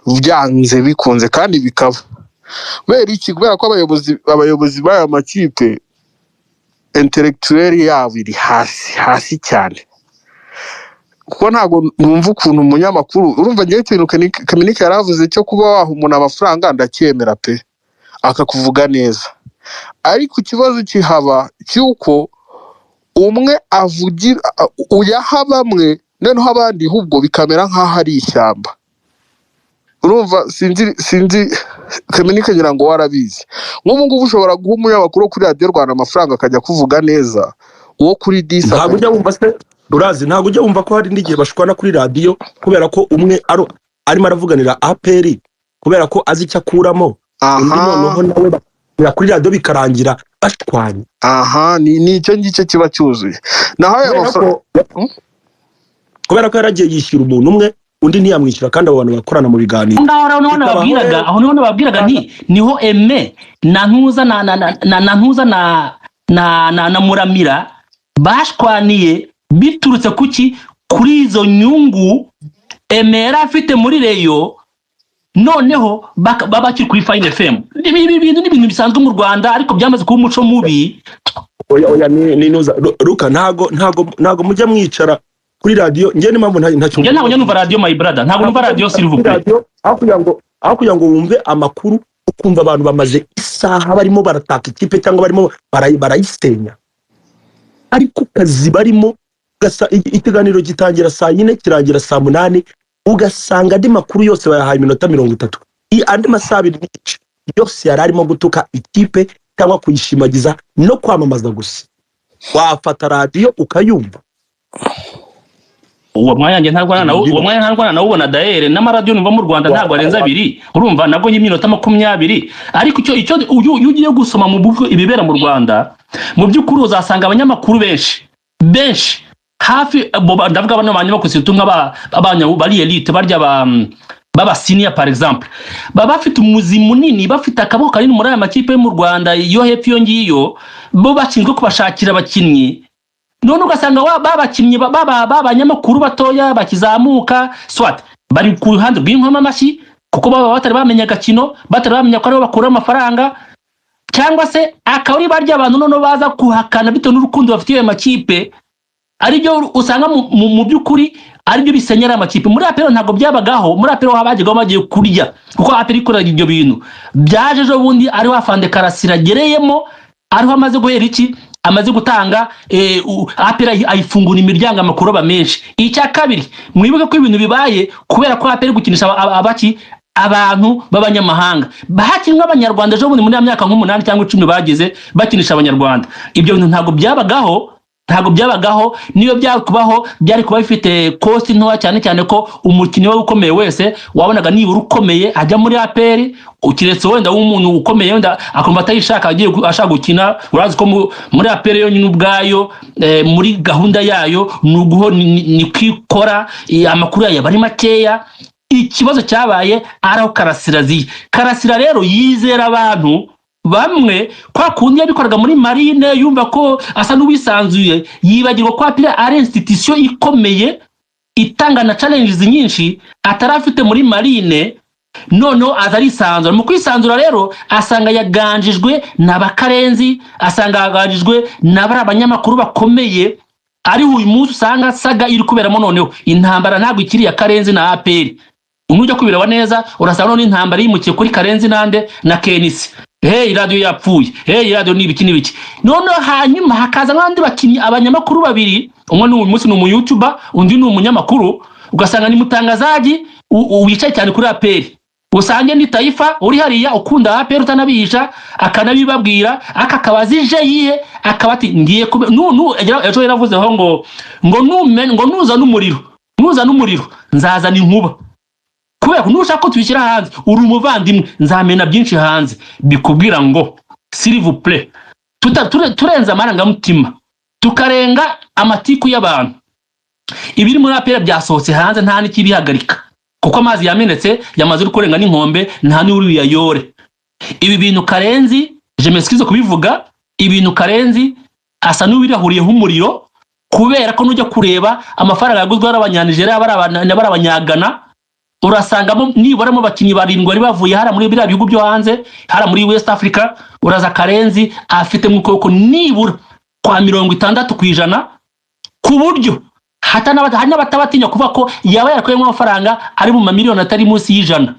D: byanze bikunze kandi bikaba kubera ko abayobozi b'aya makipe intellectuel yabo iri hasi cyane kuko ntago numva ukuntu umunyamakuru urumva ngiye ikintu Kaminike yaravuze cyo kuba waha umuntu amafaranga ndacyemera pe akakuvuga neza ariko ikibazo kihaba cyuko umwe avugira uyaha bamwe noneho abandi hubwo bikamera nk'aho ari ishyamba urumva sinzi Kaminike ngira ngo warabizi nk'ubu ngubu ushobora guha umunyamakuru kuri radio Rwanda amafaranga akajya kuvuga neza uwo kuri disa
C: ntabwo ujya wumva se urazi ntabwo ujya wumva ko hari n'igihe bashwana kuri radio kubera ko umwe arimo aravuganira APR kubera ko azi icyo akuramo undi noneho nawe kuri radio bikarangira bashwanye
D: ni icyo ngicyo kiba cyuzuye naho aya mafaranga
C: kubera ko yaragiye yishyura umuntu umwe undi ntiyamwishyura kandi abo bantu bakorana mu biganiro
G: aho niho nababwiraga nti niho Aime na Ntuza na Muramira bashwaniye biturutse kuki kuri izo nyungu Aime yari afite muri Reyo noneho babakiri kuri Fine FM ibi bintu ni ibintu bisanzwe mu Rwanda ariko byamaze kuba umuco mubi
C: oya ni Ntuza Ruka ntago mujya mwicara kuri radio ngiye n'impamvu ntacyo
G: ngiye ntabwo numva radio my brother ntabwo numva radio silver play
C: aho kugira ngo wumve amakuru ukumva abantu bamaze isaha barimo barataka ikipe cyangwa barimo barayisenya ariko kazi barimo iteganiro gitangira saa 4 kirangira saa 8 ugasanga andi makuru yose bayahaye iminota 30 andi masaha 2 n'igice yose yararimo gutuka ikipe cyangwa kuyishimagiza no kwamamaza gusa wafata radio ukayumva
G: uwo mwanya nge ntarwana nawo ubona daere n'amaradiyo numva mu Rwanda ntabwo arenza 2 urumva nabwo n'iminota 20 ariko icyo ugiye gusoma mu bugo ibibera mu Rwanda mu by'ukuri uzasanga abanyamakuru benshi hafi ndavuga bano banyamakuru situmwa bari elite barya baba senior par exemple baba bafite umuzi munini bafite akaboko kanini muri aya makipe yo mu Rwanda yo hepfo yo ngiyo bo bakinzwe kubashakira abakinnyi none ugasanga babakinnyi babanyamakuru batoya bakizamuka swat bari ku ruhande rw'inkoma amashi kuko baba batari bamenya agakino batari bamenya ko aribo bakura amafaranga cyangwa se akawuri barya abantu none baza kuhakana bito n'urukundo bafitiye amakipe ari byo usanga mu by'ukuri ari byo bisenyera amakipe muri apero ntabwo byabagaho muri apero habajyaga bagiye kurya kuko apero ikoraga ibyo bintu byaje ejo bundi ari wafande Karasira gereyemo ariho amaze guhera iki amaze gutanga apera ayifungura imiryango amakuru menshi icya kabiri mwibuke ko ibintu bibaye kubera ko apera gukinisha abantu b'abanyamahanga bahakinwa abanyarwanda ejo bundi muri myaka nk'8 cyangwa 10 bagize bakinisha abanyarwanda ibyo bintu ntabwo byabagaho niyo byakubaho byari kuba bifite cost ntoya cyane ko umukinnyi we ukomeye wese wabonaga nibura ukomeye ajya muri APR ukiretse wenda w'umuntu ukomeye wenda akumva atayishaka agiye ashaka gukina urazi ko muri APR yo nyine ubwayo muri gahunda yayo nuguho ni kwikora amakuru yayo bari makeya ikibazo cyabaye araho Karasira rero yizera abantu bamwe kwa kundi yabikoraga muri marine yumva ko asa n'uwisanzuye yibagirwa ko apira ari institution ikomeye itanga na challenges nyinshi atarafite muri marine noneho azarisanzura mu kwisanzura rero asanga yaganjijwe n'abakarenzi asanga yaganjijwe n'abari abanyamakuru bakomeye ari uyu munsi usanga saga iri kuberamo noneho intambara ntabwo ikiri ya Karenzi na APR umujya kubireba neza urasanga none intambara yimukiye kuri Karenzi nande na Kenisi radio yapfuye radio nibiki none hanyuma hakaza n'abandi bakinyi abanyamakuru babiri umwe ni umunsi ni umu YouTuber undi ni umunyamakuru ugasanga ni mutangazaji wicaye cyane kuri APR usange ni Taifa uri hariya ukunda APR utanabihisha akanabibabwira akakabaza ije yihe akabati ngiye ejo yaravuzeho ngo nuza n'umuriro nzazana inkuba kubera ko nushaka ko tubishyira hanze uri umuvandimwe nzamena byinshi hanze bikubwira ngo s'il vous plaît turenza amarangamutima tukarenga amatiku y'abantu ibiri muri APR byasohotse hanze nta n'ikibihagarika kuko amazi yamenetse yamaze uri kurenga n'inkombe nta n'uri yayore ibi bintu Karenzi je m'excuse kubivuga ibintu Karenzi asa n'ubirahuriyeho umuriro kubera ko nujya kureba amafaranga yaguzwe y'abanyanigeria n'abanyagana urasangamo niboramo bakinyi barindwi bari bavuye hara muri biriya bihugu byo hanze hara muri West Africa uraza Karenzi afite mu koko nibura kwa 60% ku buryo hata n'abatabatinya kuvuga ko yaba yarakuyemo amafaranga ari mu mamiliyoni atari munsi y'ijana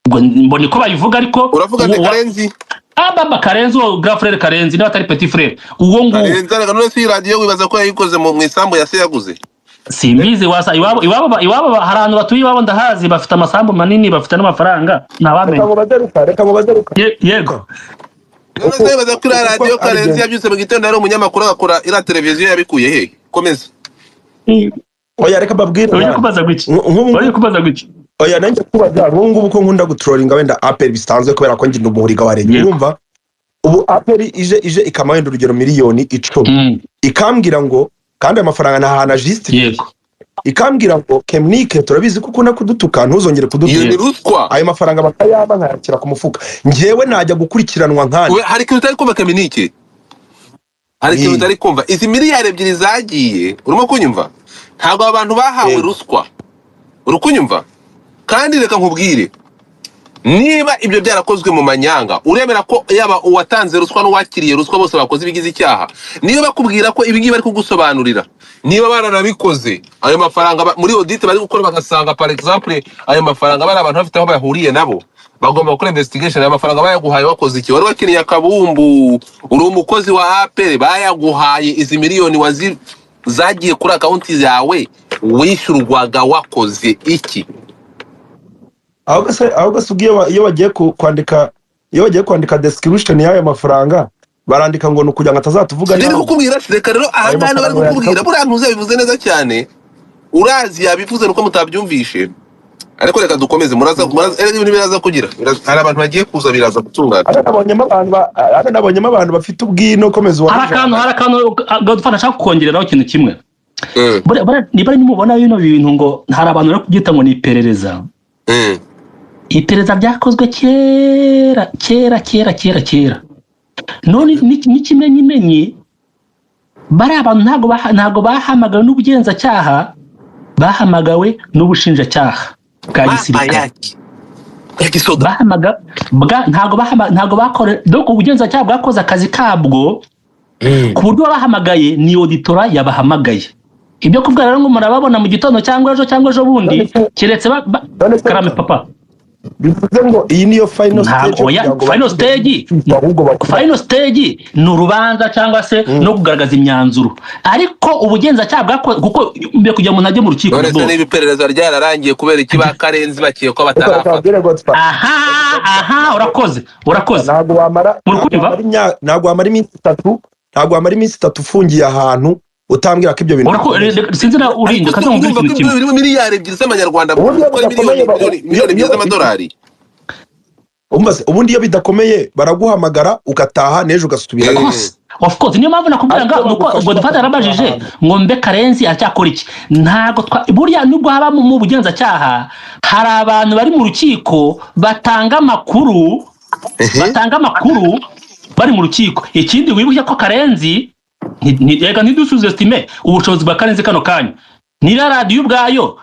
G: mbone ko bayivuga ariko
A: uravuga ati Karenzi
G: baba Karenzi o grand frère Karenzi niba atari petit frère uwo ngo
A: Karenzi ariko none si radio wibaza ko yayikoze mu isambu ya se yaguze
G: simbizi wasa iwabo harantu batuye iwabo ndahazi bafite amasambu manini bafite n'amafaranga nabamenye
C: reka mubazeruka
G: yego
A: none se wibaza ko radio Karenzi yabyutse mu gitondo ari umunyamakuru agakora ira televiziyo yabikuye he komeza
C: oya reka babwire
G: uri kubaza gwiki
C: oya nanjye kubaza ngubu ko nkunda gutrollinga wenda APR bisanzwe kubera ko nginda umuhuriga wa leta urumva ubu APR ije ikamahenda urugero miliyoni 10 ikambwira ngo kandi amafaranga nta hana juste
G: yego
C: ikambwira ngo Kemnike turabizi ko ukunda kudutuka ntuzongere kudutuka
A: iyo ni ruswa
C: ayo mafaranga bakayaba nkayakira ku mufuka ngewe najya gukurikiranwa nkandi
A: hari ikintu utari kumva Kemnike hari ikintu utari kumva izi miliyari 2 zagiye urimo kunyumva ntabwo abantu bahawe ruswa urukunyumva kandi reka nkubwire niba ibyo byarakozwe mu manyanga uremera ko yaba uwatanze ruswa n'uwakiriye ruswa bose bakoze ibigize icyaha niba bakubwira ko ibingibi bari kugusobanurira niba baranabikoze ayo mafaranga muri audit bari gukora bagasanga par exemple ayo mafaranga bari abantu bafite aho bahuriye nabo bagomba gukora investigation ayo mafaranga bayaguhaye wakoze iki wari wakiriye akabumbu uri umukozi wa APR bayaguhaye izi miliyoni zagiye kuri account yawe wishyurwaga wakoze iki
C: aho gasugiye iyo bagiye kwandika description y'ayo mafaranga barandika ngo nukugira ngo atazatuvuga
A: nari kukubwira reka rero ahangana bari kukubwira buriya ntuzabivuze neza cyane urazi yabivuze nuko mutabyumvishe ariko reka dukomeze muraza ibintu biraza kugira hari abantu bagiye kuza biraza gutungana
C: nabonyemo abantu bafite ubwino komeza
G: hari akantu gadufana nshaka kukongereraho ikintu kimwe niba nimubona bino bintu ngo hari abantu bari kubyita ngo ni iperereza iperereza byakozwe kera none n'ikimenyimenyi bari abantu ntago bahamagawe n'ubugenzacyaha bahamagawe n'ubushinjacyaha bwa gisirikare ntago bakore donc ubugenzacyaha bwakoze akazi kabwo ku buryo bahamagaye ni auditora yabahamagaye ibyo kuvuga rero ngo murababona mu gitondo cyangwa ejo bundi kiretse karame papa
C: bivuze ngo iyi niyo final
G: stage ni urubanza cyangwa se no kugaragaza imyanzuro ariko ubugenzacyaha bwakoze kuko mbere kujya mu najye mu rukiko
A: none niba iperereza ryararangiye kubera iki ba Karenzi bakiye ko batarafata
G: aha urakoze
C: ntabwo wamara iminsi 3 ufungiye ahantu utambwira ko ibyo bintu
G: sinzi na urinde kazamubwira ikintu kimwe
A: birimo miliyari 2 z'amanyarwanda miliyoni z'amadolari
C: ubundi iyo bidakomeye baraguhamagara ugataha nejo ugasubira
G: of course niyo mpamvu nakubwira ngo dufata yarabajije ngo mbe Karenzi acyakora iki ntago buriya nubwo haba mu bugenzacyaha hari abantu bari mu rukiko batanga amakuru bari mu rukiko ikindi wibuke ko Karenzi reka ntidusuzestime ubushobozi bwa Karenzi kano kanya nira radio ubwayo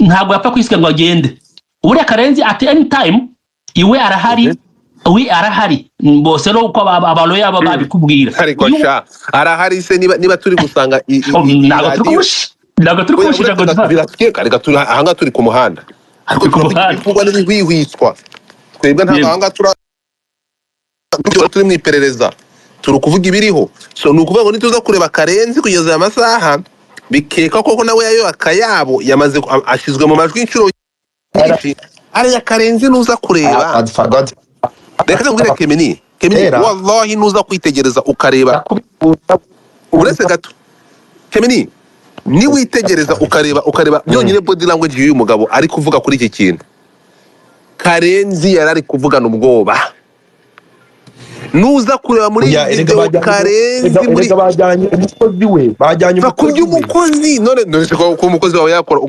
G: ntabwo yapfa kwisiga ngo agende uriya Karenzi at any time iwe arahari bose no uko abaloya babikubwira
A: ariko sha arahari se niba turi gusanga
G: ntabwo turi kumushyira ngo
A: birakeka reka turi ahanga turi ku muhanda ariko tuvugwa n'ibihwihwiswa twebwe ntabwo ahanga turi mu iperereza turi kuvuga ibiriho so nukuvuga ngo nituza kureba Karenzi kugeza aya masaha bikeka koko nawe yayo akayabo yamaze ashizwe mu majwi inshuro nyinshi ariya Karenzi nuza kureba
C: Godfather
A: reka nkubwire Kemini
C: Era.
A: wallahi nuza kwitegereza ukareba uretse gato Kemini niwitegereza ukareba byonyine body language y'uyu mugabo ari kuvuga kuri iki kintu Karenzi yarari kuvugana ubwoba nuza kureba muri video Karenzi muri
C: bajyanye umukozi we
A: bakubye umukozi none ko umukozi wawe yakora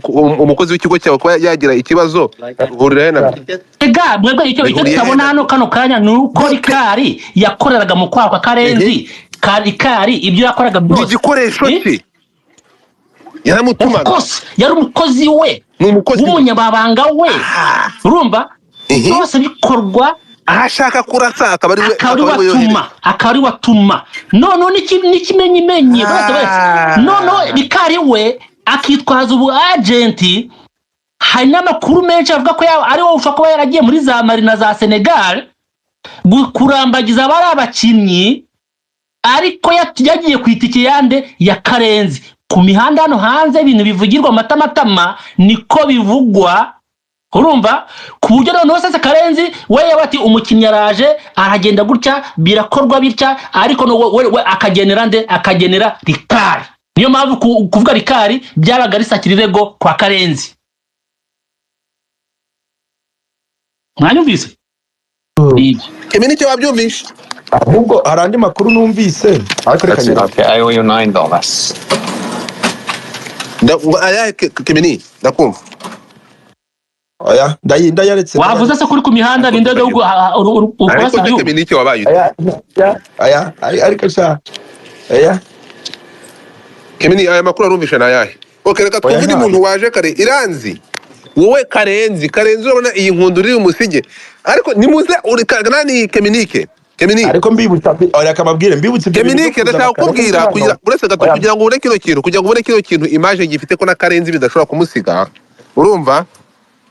A: umukozi w'ikigo cyawe ko yagira ikibazo uhurira na
G: ega mwebwe icyo tabona hano kano kanya nuko Rikari yakoreraga mu kwa Karenzi Rikari ibyo yakoraga byose
A: igikoresho cye yaramutumaga
G: yari umukozi we w'umunyababanga we urumva byose bikorwa
A: ahashaka kurasa
G: akari watuma none n'ikimenyimenyi none Rikari we akitwaza ubu agenti hari n'amakuru menshi avuga ko ari wowe ushobora kuba yaragiye muri za Mali na za Senegal kurambagiza abari abakinnyi ariko yagiye ku itike yande ya Karenzi ku mihanda hano hanze ibintu bivugirwa amatamatama niko bivugwa urumva ku buryo noneho sasa Karenzi we yabati umukinnyi araje aragenda gutya birakorwa bitya ariko we akagenera Rikari niyo mpamvu kuvuga Rikari byabaga risakirego kwa Karenzi mwanyumvise
A: Kemini cyo wabyumvishe
C: ahubwo arandi makuru numvise
H: Okay, I owe you $9.
A: aya Kemini ndakumva
C: oya ndayaretse
G: wavuze se kuri ku mihanda bindode ukora se gihugu
A: Kemini cyo wabaye
C: aya ariko sha aya
A: Kemini aya makuru arumvisha na yahe okay reka twumve umuntu waje kare Iranzi wowe Karenzi urabona iyi nkundu iri umusige ariko nimuze uri nani Keminike
C: ariko mbibutsa oya kamabwire mbibutse
A: Keminike ndashaka kubwira kugira uretse gato kugira ngo ubone kino kintu image gifite ko na Karenzi bidashobora kumusiga urumva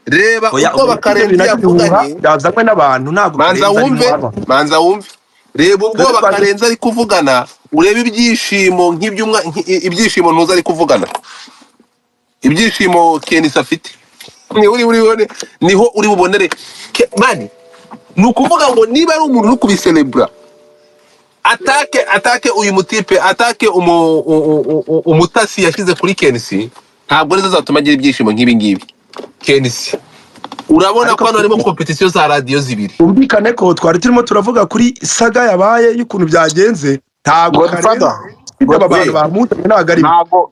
A: reba uko bakarenzi yavuganye
C: yazanywe n'abantu ntabwo
A: manza wumve reba ubwo bakarenzi ari kuvugana urebe ibyishimo ibyishimo ntuza ari kuvugana ibyishimo Kenisi afite niho uri bubonere mani ni ukuvuga ngo niba ari umuntu uri kubiselebura atake uyu mutipe atake umutasi yashyize kuri Kenisi ntabwo nizo zatuma agira ibyishimo nk'ibi ngibi Kenisi urabona ko hano harimo kompetisiyo za radiyo zibiri
C: ubikane ko twari turimo turavuga kuri saga yabaye y'ukuntu byagenze ntabwo abantu bamutanye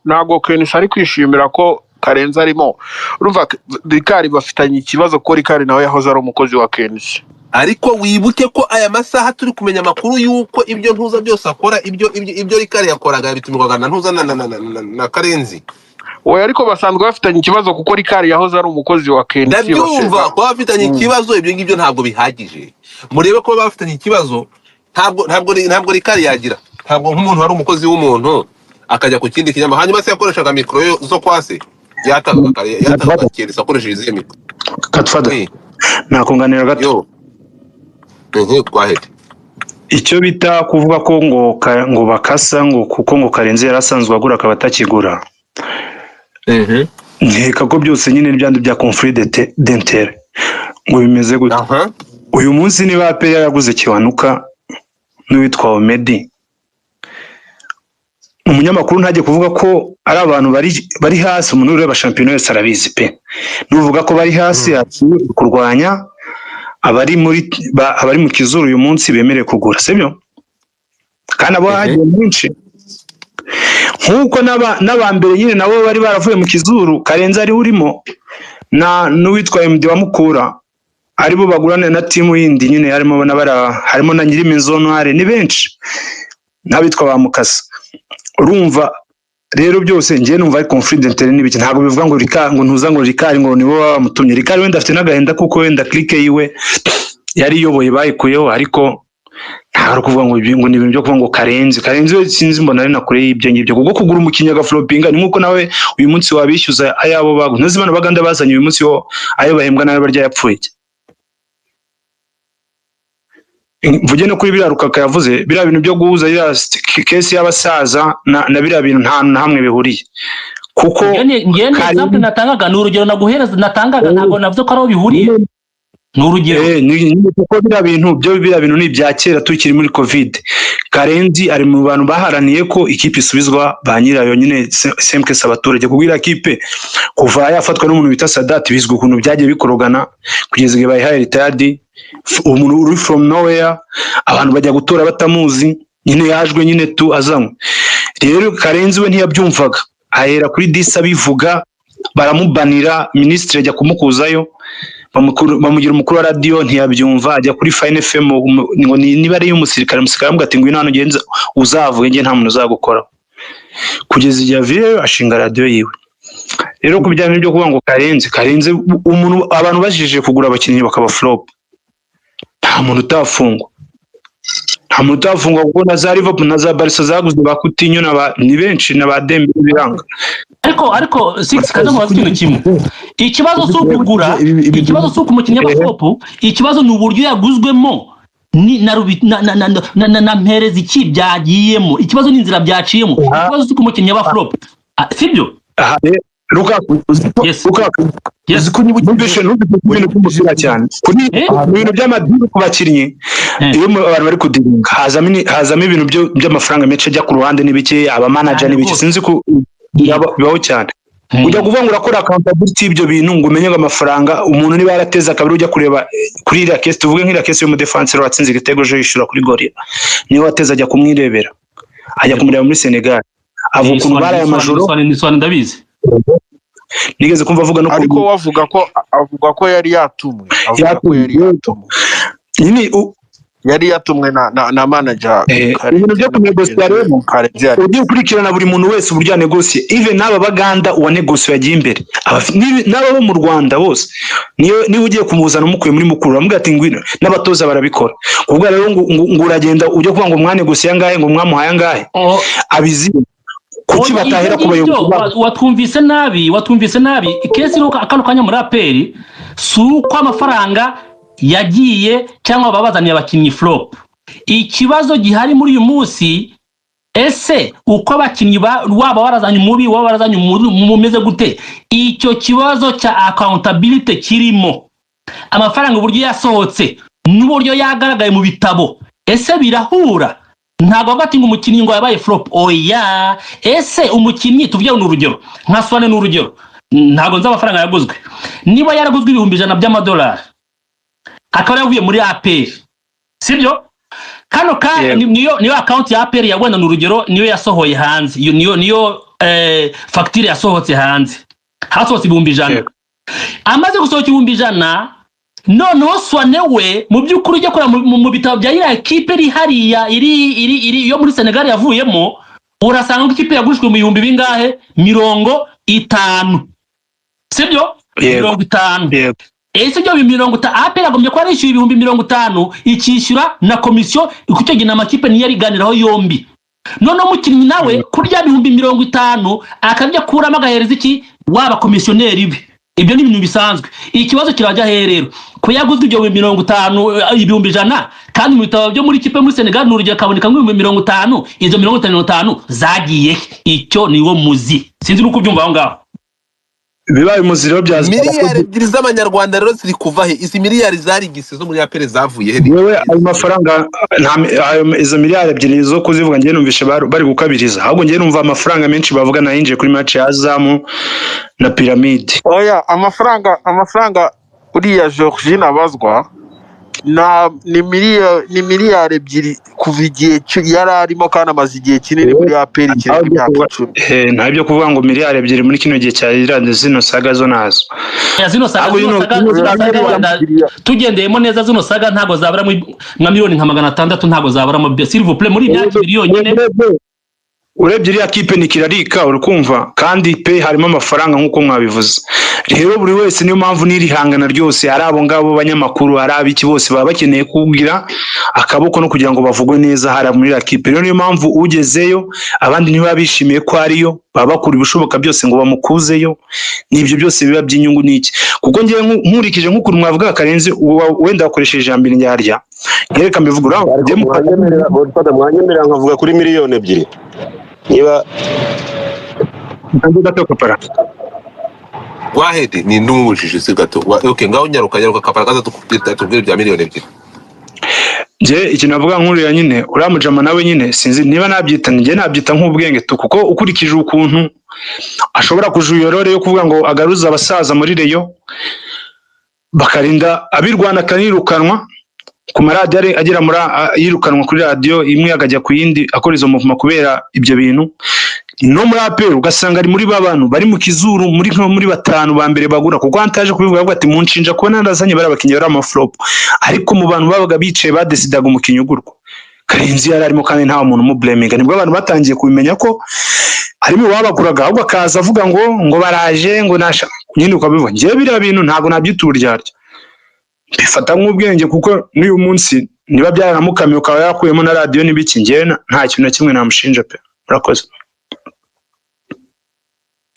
D: ntabwo Kenisi ari kwishimira ko Karenzi arimo urumva Rikari bafitanye ikibazo ko Rikari nawe yahoze ari umukozi wa Kenisi
A: ariko wibuke ko aya masaha turi kumenya amakuru y'uko ibyo ntuza byose akora ibyo Rikari yakoraga bitumirwaga na ntuza na Karenzi
D: oya ariko basanzwe bafitanye ikibazo kuko Rikari yahoze ari umukozi wa Kenisi
A: ndabyumva ko bafitanye ikibazo ibyo ngibyo ntabwo bihagije murebe ko bafitanye ikibazo ntabwo Rikari yagira ntabwo nk'umuntu wari umukozi w'umuntu akajya ku kindi kinyama hanyuma se yakoreshaga mikoro zo kwase yatanga Kenisi akoresheje izihe mikoro
E: Godfather nakunganira gato
A: twahede
E: icyo bita kuvuga ko ngo bakasa ngo kuko ngo Karenzi yarasanzwe agura akaba atakigura nkeka ko byose nyine n'ibyandi bya conflit d'intérêt ngo bimeze gutya uyu munsi niba APR yaguze Kiwanuka n'uwitwa Omedi umunyamakuru ntajye kuvuga ko ari abantu bari hasi umuntu ureba shampiyona yose arabizi pe nuvuga ko bari hasi kurwanya abari mu kizuru uyu munsi bemerewe kugura sibyo kandi abo hagiye myinshi nkuko n'abambere nyine nabo bari baravuye mu kizuru Karenzi ari urimo n'uwitwa MD wa Mukura aribo bagurana na timu yindi nyine harimo na Nyirimizo Noire ni benshi n'abitwa ba Mukasa urumva rero byose ngiye numva ari conflit d'intérêt n'ibiki ntabwo bivuga ngo ntuza ngo Rikari ngo nibo bamutumye Rikari wenda afite n'agahenda kuko wenda clique yiwe yari iyoboye bayikuyeho ariko ntabwo kuvuga ngo ni ibintu byo kuvuga ngo Karenzi sinzi mbona ari nakure y'ibyo ngibyo kuko kugura umukinnyi agaflopinga ni nkuko nawe uyu munsi wabishyuza ayabo bagu ntuzimana baganda bazanye uyu munsi yo ayo bahembwa nawe barya yapfuye mvuge no kuri biraruka yavuze bira bintu byo guhuza ya case y'abasaza na bira bintu nta hamwe bihuriye kuko
G: ngiye example natangaga ni urugero naguhereza natangaga ntabwo navuze ko ari aho bihuriye ni urugero
E: kuko biriya bintu ni ibya kera tukiri muri covid. Karenzi ari mu bantu baharaniye ko ikipe isubizwa ba nyirayo nyine semkese abaturage kubwira kipe kuva yafatwa n'umuntu bita Sadat bizwi ukuntu byagiye bikorogana kugeza igihe bayihaye retired, umuntu uri from nowhere abantu bajya gutora batamuzi nyine yajwe nyine tu azanywe. Rero Karenzi we ntiyabyumvaga ahera kuri disa bivuga baramubanira, ministre ajya kumukuzayo bamugira umukuru wa radio ntiyabyumva, ajya kuri Fine FM ngo niba ari umusirikare amuga ati ngwino hano genza uzavuge nge nta muntu uzagukora, kugeza igihe aviye ashinga radio yiwe. Rero kubijyanye n'ibyo kuvuga ngo Karenzi umuntu abantu bajije kugura abakinnyi bakaba flop, nta muntu utafungwa kuko na za Liverpool na za Barca zaguze ba Coutinho ni benshi na ba Dembele biranga.
G: ariko six kaza mu kintu kimwe, ikibazo cyo kugura, ikibazo cyo kumukinya ba flop, ikibazo ni uburyo yaguzwemo ni na mpereza iki byagiyemo, ikibazo ni inzira byaciyemo, ikibazo cyo kumukinya ba flop sibyo.
E: Uziko nibudishe n'ubintu by'umupira cyane kuri ibintu by'amadini ku bakinnyi. Iyo abantu bari kudiringa hazamo ibintu by'amafaranga menshi ajya ku ruhande n'ibiki aba manager n'ibiki sinzi ko bibaho cyane. Ujya kuvuga ngo urakora accountability ibyo bintu ngo umenye amafaranga umuntu niba yarateza kabiri ujya kureba kuri iriya case, tuvuge nk'iriya case yo mu defense watsinze igitego jo yishura kuri Gorilla niwe wateza ajya kumwirebera, ajya kumureba muri Senegal avuga ukuntu baraye amajoro
G: ndabizi.
E: Nigeze kumva avuga no
F: ariko avuga ko yari yatumwe, yari yatumwe na manager.
E: Ibintu byo kunegosiya rero ugiye ukurikirana buri muntu wese uburyo negosiye, even n'aba baganda uwa negosiyo yagiye imbere n'aba bo mu Rwanda bose niyo ugiye kumuzana umukuye muri mukuru amuga ati ngwino n'abatoza barabikora. Ubwo rero ngo uragenda ujye kuvuga ngo mwanegosiya ngahe ngo mwamuhaye ngahe abizi kuki batahera kubayobozi.
G: Watwumvise nabi ikesi ro akano kanya muri aperi suko amafaranga yagiye cyangwa babazaniye abakinnyi flop. Ikibazo gihari muri uyu munsi ese uko abakinnyi waba warazanye umubi waba warazanye mumeze gute, icyo kibazo cya accountability kirimo, amafaranga uburyo yasohotse n'uburyo yagaragaye mu bitabo ese birahura. Ntago batinga umukinnyi ngo yabaye flop oya, ese umukinnyi tuvuye n'urugero nka Swane n'urugero ntago nza amafaranga yaguzwe, niba yaraguzwe $100 by'amadolari akaba yavuye muri APR sibyo, kano niyo account ya APR yagwenda n'urugero niyo yasohoye hanze, niyo facture yasohotse hanze hasohotse $100 amaze gusohoka $100. Noneho Swane we mu by'ukuri ujya kora mu bitabo bya iriya ekipe iri hariya iri yo muri Senegal yavuyemo, urasanga ko ikipe yagushwe mu 1000 bingahe 50 sibyo 50. Ese byo 50 APR agomye ko arishyuye 50 ikishyura na komisiyo icyo gina amakipe niyo yariganiraho yombi. None umukinnyi nawe kurya 50 akajya kurama agahereza iki waba komisioneri be. Ibyo ni ibintu bisanzwe. Ikibazo kirajya herero kuyaguzwe ibyo 50,100 kandi mu bitabo byo muri kipe muri Senegal n'urugero kaboneka ngo 50, izo 55 zagiye. Icyo niwo muzi sinzi nuko byumva aho ngaho
E: bibaye muziro byaza
A: miliyari 2 z'amanyarwanda rero ziri kuva he? Izi miliyari zari gisizo muri APR zavuye he?
E: Yewe ayo mafaranga izo miliyari 2 zo kuzivuga ngiye numvishe bari gukabiriza, ahubwo ngiye numva amafaranga menshi bavuga na yinjiye kuri match ya Azam na Pyramid.
F: Oya amafaranga uriya Georgine abazwa ni miliyari 2 kuva igihe yari arimo kandi amaze igihe kinini muri APR cyane imyaka 10.
E: Nta byo kuvuga ngo miliyari 2 muri kino gihe cya Irande zino saga zo nazo.
G: Zino saga tugendeyemo neza zino saga ntago zabara mu miliyoni nka 600 ntago zabara mu s'il vous plaît muri imyaka 2 yonyine.
E: Urebye iriya kipe ni kirarika urukumva kandi pe harimo amafaranga nkuko mwabivuze. Rero buri wese niyo mpamvu nirihangana ryose ari abo ngabo banyamakuru ari abiki bose baba bakeneye kugira akaboko no kugira ngo bavugwe neza hari muri iriya kipe. Rero niyo mpamvu ugezeyo abandi niba bishimiye ko ariyo baba bakuri ibishoboka byose ngo bamukuzeyo, nibyo byose biba by'inyungu n'iki kuko ngiye nkurikije nk'ukuri mwavuga Karenzi wenda wakoresheje ijambo ryarya ngereka mbivugura
B: mwanyemerera nkavuga kuri miliyoni 2 niba
E: ntanze gato kapara.
A: wahede ni ndumujije se gato okay ngaho nyaruka kapara kaza tubwire bya miliyoni 2.
E: Nje ikintu avuga nkuru ya nyine uramujama nawe nyine sinzi niba nabyita nje nabyita nk'ubwenge tu kuko ukurikije ukuntu ashobora kujuyorore yo kuvuga ngo agaruza abasaza muri reyo bakarinda abirwana kanirukanwa ku maradiyo agera muri yirukanwa kuri radio imwe akajya ku yindi akora izo muvuma kubera ibyo bintu no muri apero ugasanga ari muri babantu bari mu kizuru muri batanu ba mbere bagura kuko antaje kubivuga ngo ati munshinja ko narazanye bari abakinyi bari amaflop ariko mu bantu babaga bicaye badesidaga umukinyi ugurwa Karenzi yararimo kandi nta muntu mu blaming nibwo abantu batangiye kubimenya ko harimo babaguraga ahubwo akaza avuga ngo baraje ngo nasha nyine ukabivuga ngiye biriya bintu ntago nabyituryarya bifata nk'ubwenge kuko n'uyu munsi niba byaramukamye ukaba yakuyemo na radio n'ibiki ngiye nta kintu na kimwe namushinja pe murakoze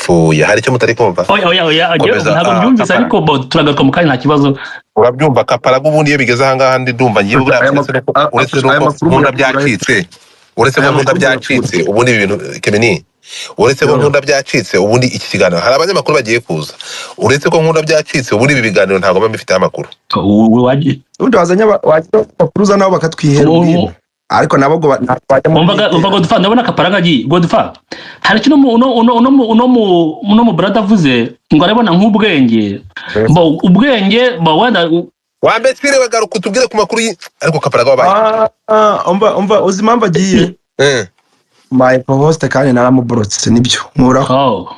A: fuya hari icyo mutari kumva
G: oya ntabwo mbyumvise ariko turagaruka mu kanya nta kibazo
A: urabyumva kapara ubundi iyo bigeze aha ngaha ndi ndumva ngiye uretse nuko nkunda byacitse uretse ko nkunda byacitse ubundi ibi bintu Kemeni uretse ko nkunda byacitse ubundi iki kiganiro hari abanyamakuru bagiye kuza uretse ko nkunda byacitse ubundi ibi biganiro ntabwo mba mbifite amakuru
C: ubundi wazanye abakuruza nabo bakatwihera ariko nabo ngo
G: umva Godfather ndabona kapara ngagiye Godfather hari cyo uno mu brother avuze ngo arabona nk'ubwenge ubwenge wenda
A: wambesire bagaruka utubwire ku makuru ariko kapara gabaye
C: umva uzimamba agiye my co-host kandi naramuborotse nibyo nkuraho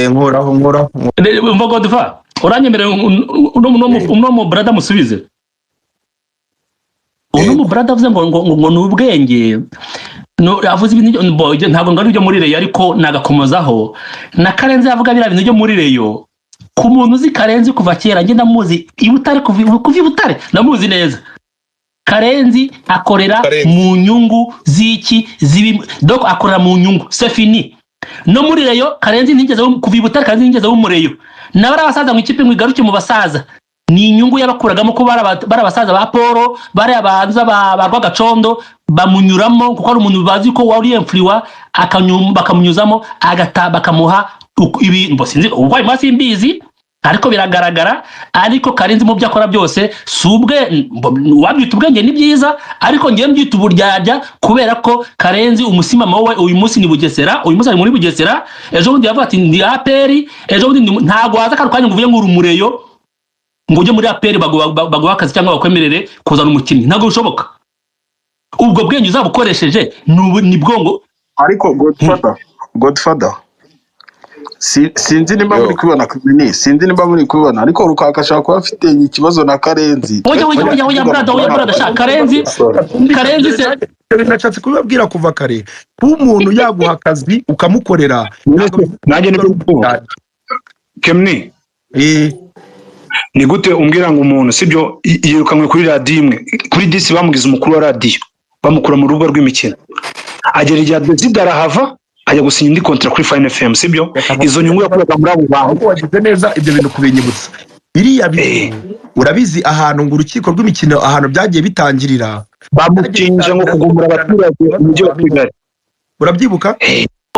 C: nkuraho
G: umva Godfather uranyemerera uno mu brother musubize uno mu brother avuze ngo n'ubwenge no avuze ibintu ntabwo ngari byo muri reyo ariko nagakomozaho na Karenzi yavuga bira bintu byo muri reyo ku muntu uzi Karenzi kuva kera ngenda muzi ibutare kuva ibutare namuzi neza Karenzi akorera mu nyungu ziki donc akorera mu nyungu c'est fini no muri reyo Karenzi ntigeze kuva ibutare Karenzi ntigeze mu reyo nabara abasaza mu ikipe mwigaruke mu basaza ni inyungu yabakuragamo ko bara abasaza ba Paul bari abanza ba Gacondo bamunyuramo kuko ari umuntu bazi ko wari influwa bakamunyuzamo bakamuha ibi sinzi ubwo imasi imbizi ariko biragaragara ariko Karenzi mu byakora byose subwe wabyita ubwenge ni byiza ariko ngiye mbyita uburyarya kubera ko Karenzi umusimama wowe uyu munsi ni Bugesera uyu munsi ari muri Bugesera ejo bundi yavuga ati ndi APR ejo bundi ntago waza karukanye ngo uvuye ngo urumureyo ngo uje muri APR baguha akazi cyangwa bakwemerere kuzana umukinnyi ntago bishoboka ubwo bwenge uzabukoresheje ni bwongo
I: ariko Godfather sinzi nimba muri kubibona sinzi nimba muri kubibona ariko rukakashaka kuba afite ikibazo na Karenzi
G: oya brother shaka Karenzi se
C: nashatse kubabwira kuva kare umuntu yaguha akazi ukamukorera
E: nanjye nibyo Kemni ni gute umbwira ngo umuntu sibyo yirukanwe kuri radio imwe kuri disi bamugize umukuru wa radio bamukura mu rugo rw'imikino agera igihe Desidara hava ajya gusinya indi contract kuri Fine FM sibyo izo nyungu yakoraga muri abo bantu
C: wagize neza ibyo bintu kubinyibutsa biriya urabizi ahantu ngo urukiko rw'imikino ahantu byagiye bitangirira
E: bamukinja ngo kugumura abaturage umujyi wa Kigali
C: urabyibuka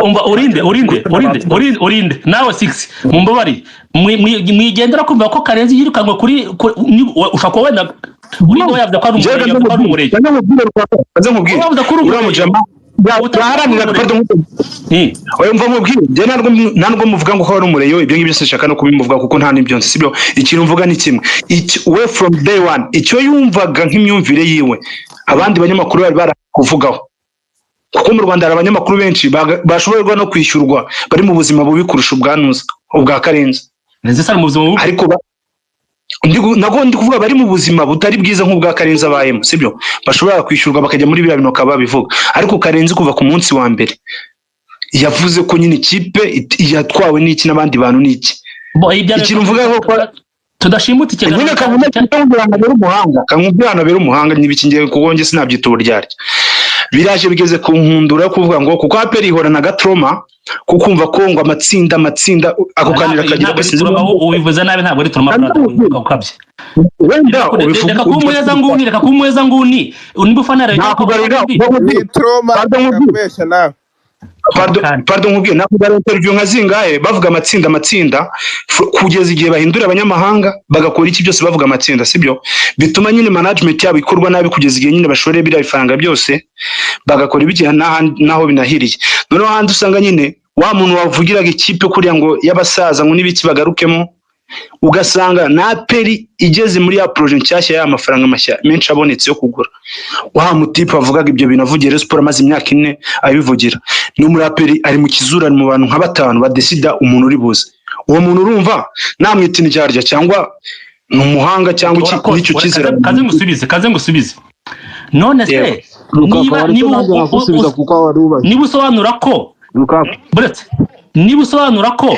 G: umva urinde nawe 6 mumbabari mwigendera kumva ko Karenzi yirukanwe kuri ushaka wenda urindo yavuze ko ari umurenge ko ari umurenge
E: uramujama yaharanira pardon oya mva mubwire je ntabwo muvuga ngo ko ari umureyo ibyo ngibyo sinshaka no kubimuvuga kuko nta nibyo nzi sibyo ikintu mvuga ni kimwe we from day one icyo yumvaga nk'imyumvire yiwe abandi banyamakuru bari barakuvugaho kuko mu Rwanda hari abanyamakuru benshi bashoborwa no kwishyurwa bari mu buzima bubi kurusha ubwa Karenzi
G: neze sari mu buzima bubi
E: ariko ndi kuvuga bari mu buzima butari bwiza nk'ubwa Karenzi abayemo sibyo bashobora kwishyurwa bakajya muri biriya bintu kaba bivuga ariko Karenzi kuva ku munsi wa mbere yavuze ko nyine ikipe yatwawe n'iki n'abandi bantu n'iki ikintu mvuga ko
G: tudashimuta
E: ikiganiro kamubwirana bera umuhanga n'ibiki ngiye kuko nge sinabyita uburyarya biraje bigeze ku nkundura kuvuga ngo kuko APR ihora na gatroma kukumva ko ngo amatsinda ako kanira kagira
G: gasinzi ubivuze nabi ntabwo ari turuma ukabye
E: wenda
G: reka kumweza nguni niba ufana rero
E: nakugarira
F: ni trauma kabesha nawe
E: pardon nkubwiye nakugarira interview nka zingahe bavuga amatsinda kugeza igihe bahindura abanyamahanga bagakora iki byose bavuga amatsinda sibyo bituma nyine management yabo ikorwa nabi kugeza igihe nyine bashoreye bira ifaranga byose bagakora ibigihe naho binahiriye noneho handi usanga nyine wa muntu wavugiraga ikipe kuriya ngo y'abasaza ngo nibiki bagarukemo ugasanga na peri igeze muri ya projet nshyashya ya amafaranga mashya menshi abonetse yo kugura wa mutipe avugaga ibyo bintu avugira Sport amaze imyaka 4 abivugira ni umuraperi ari mu kizurano mu bantu nka batanu badesida umuntu uri buze uwo muntu urumva namwita indyarya cyangwa ni umuhanga cyangwa iki nicyo kizera
G: kaze ngusubize none se niba usobanura ko buretse niba usobanura ko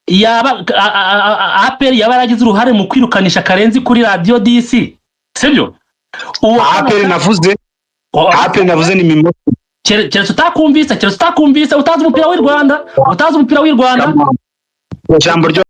G: yaba APR yaba yaragize uruhare mu kwirukanisha Karenzi kuri radio DC sibyo
E: APR navuze ni mimo
G: keretse utakumvise utazi umupira w'u Rwanda
E: jambo ryo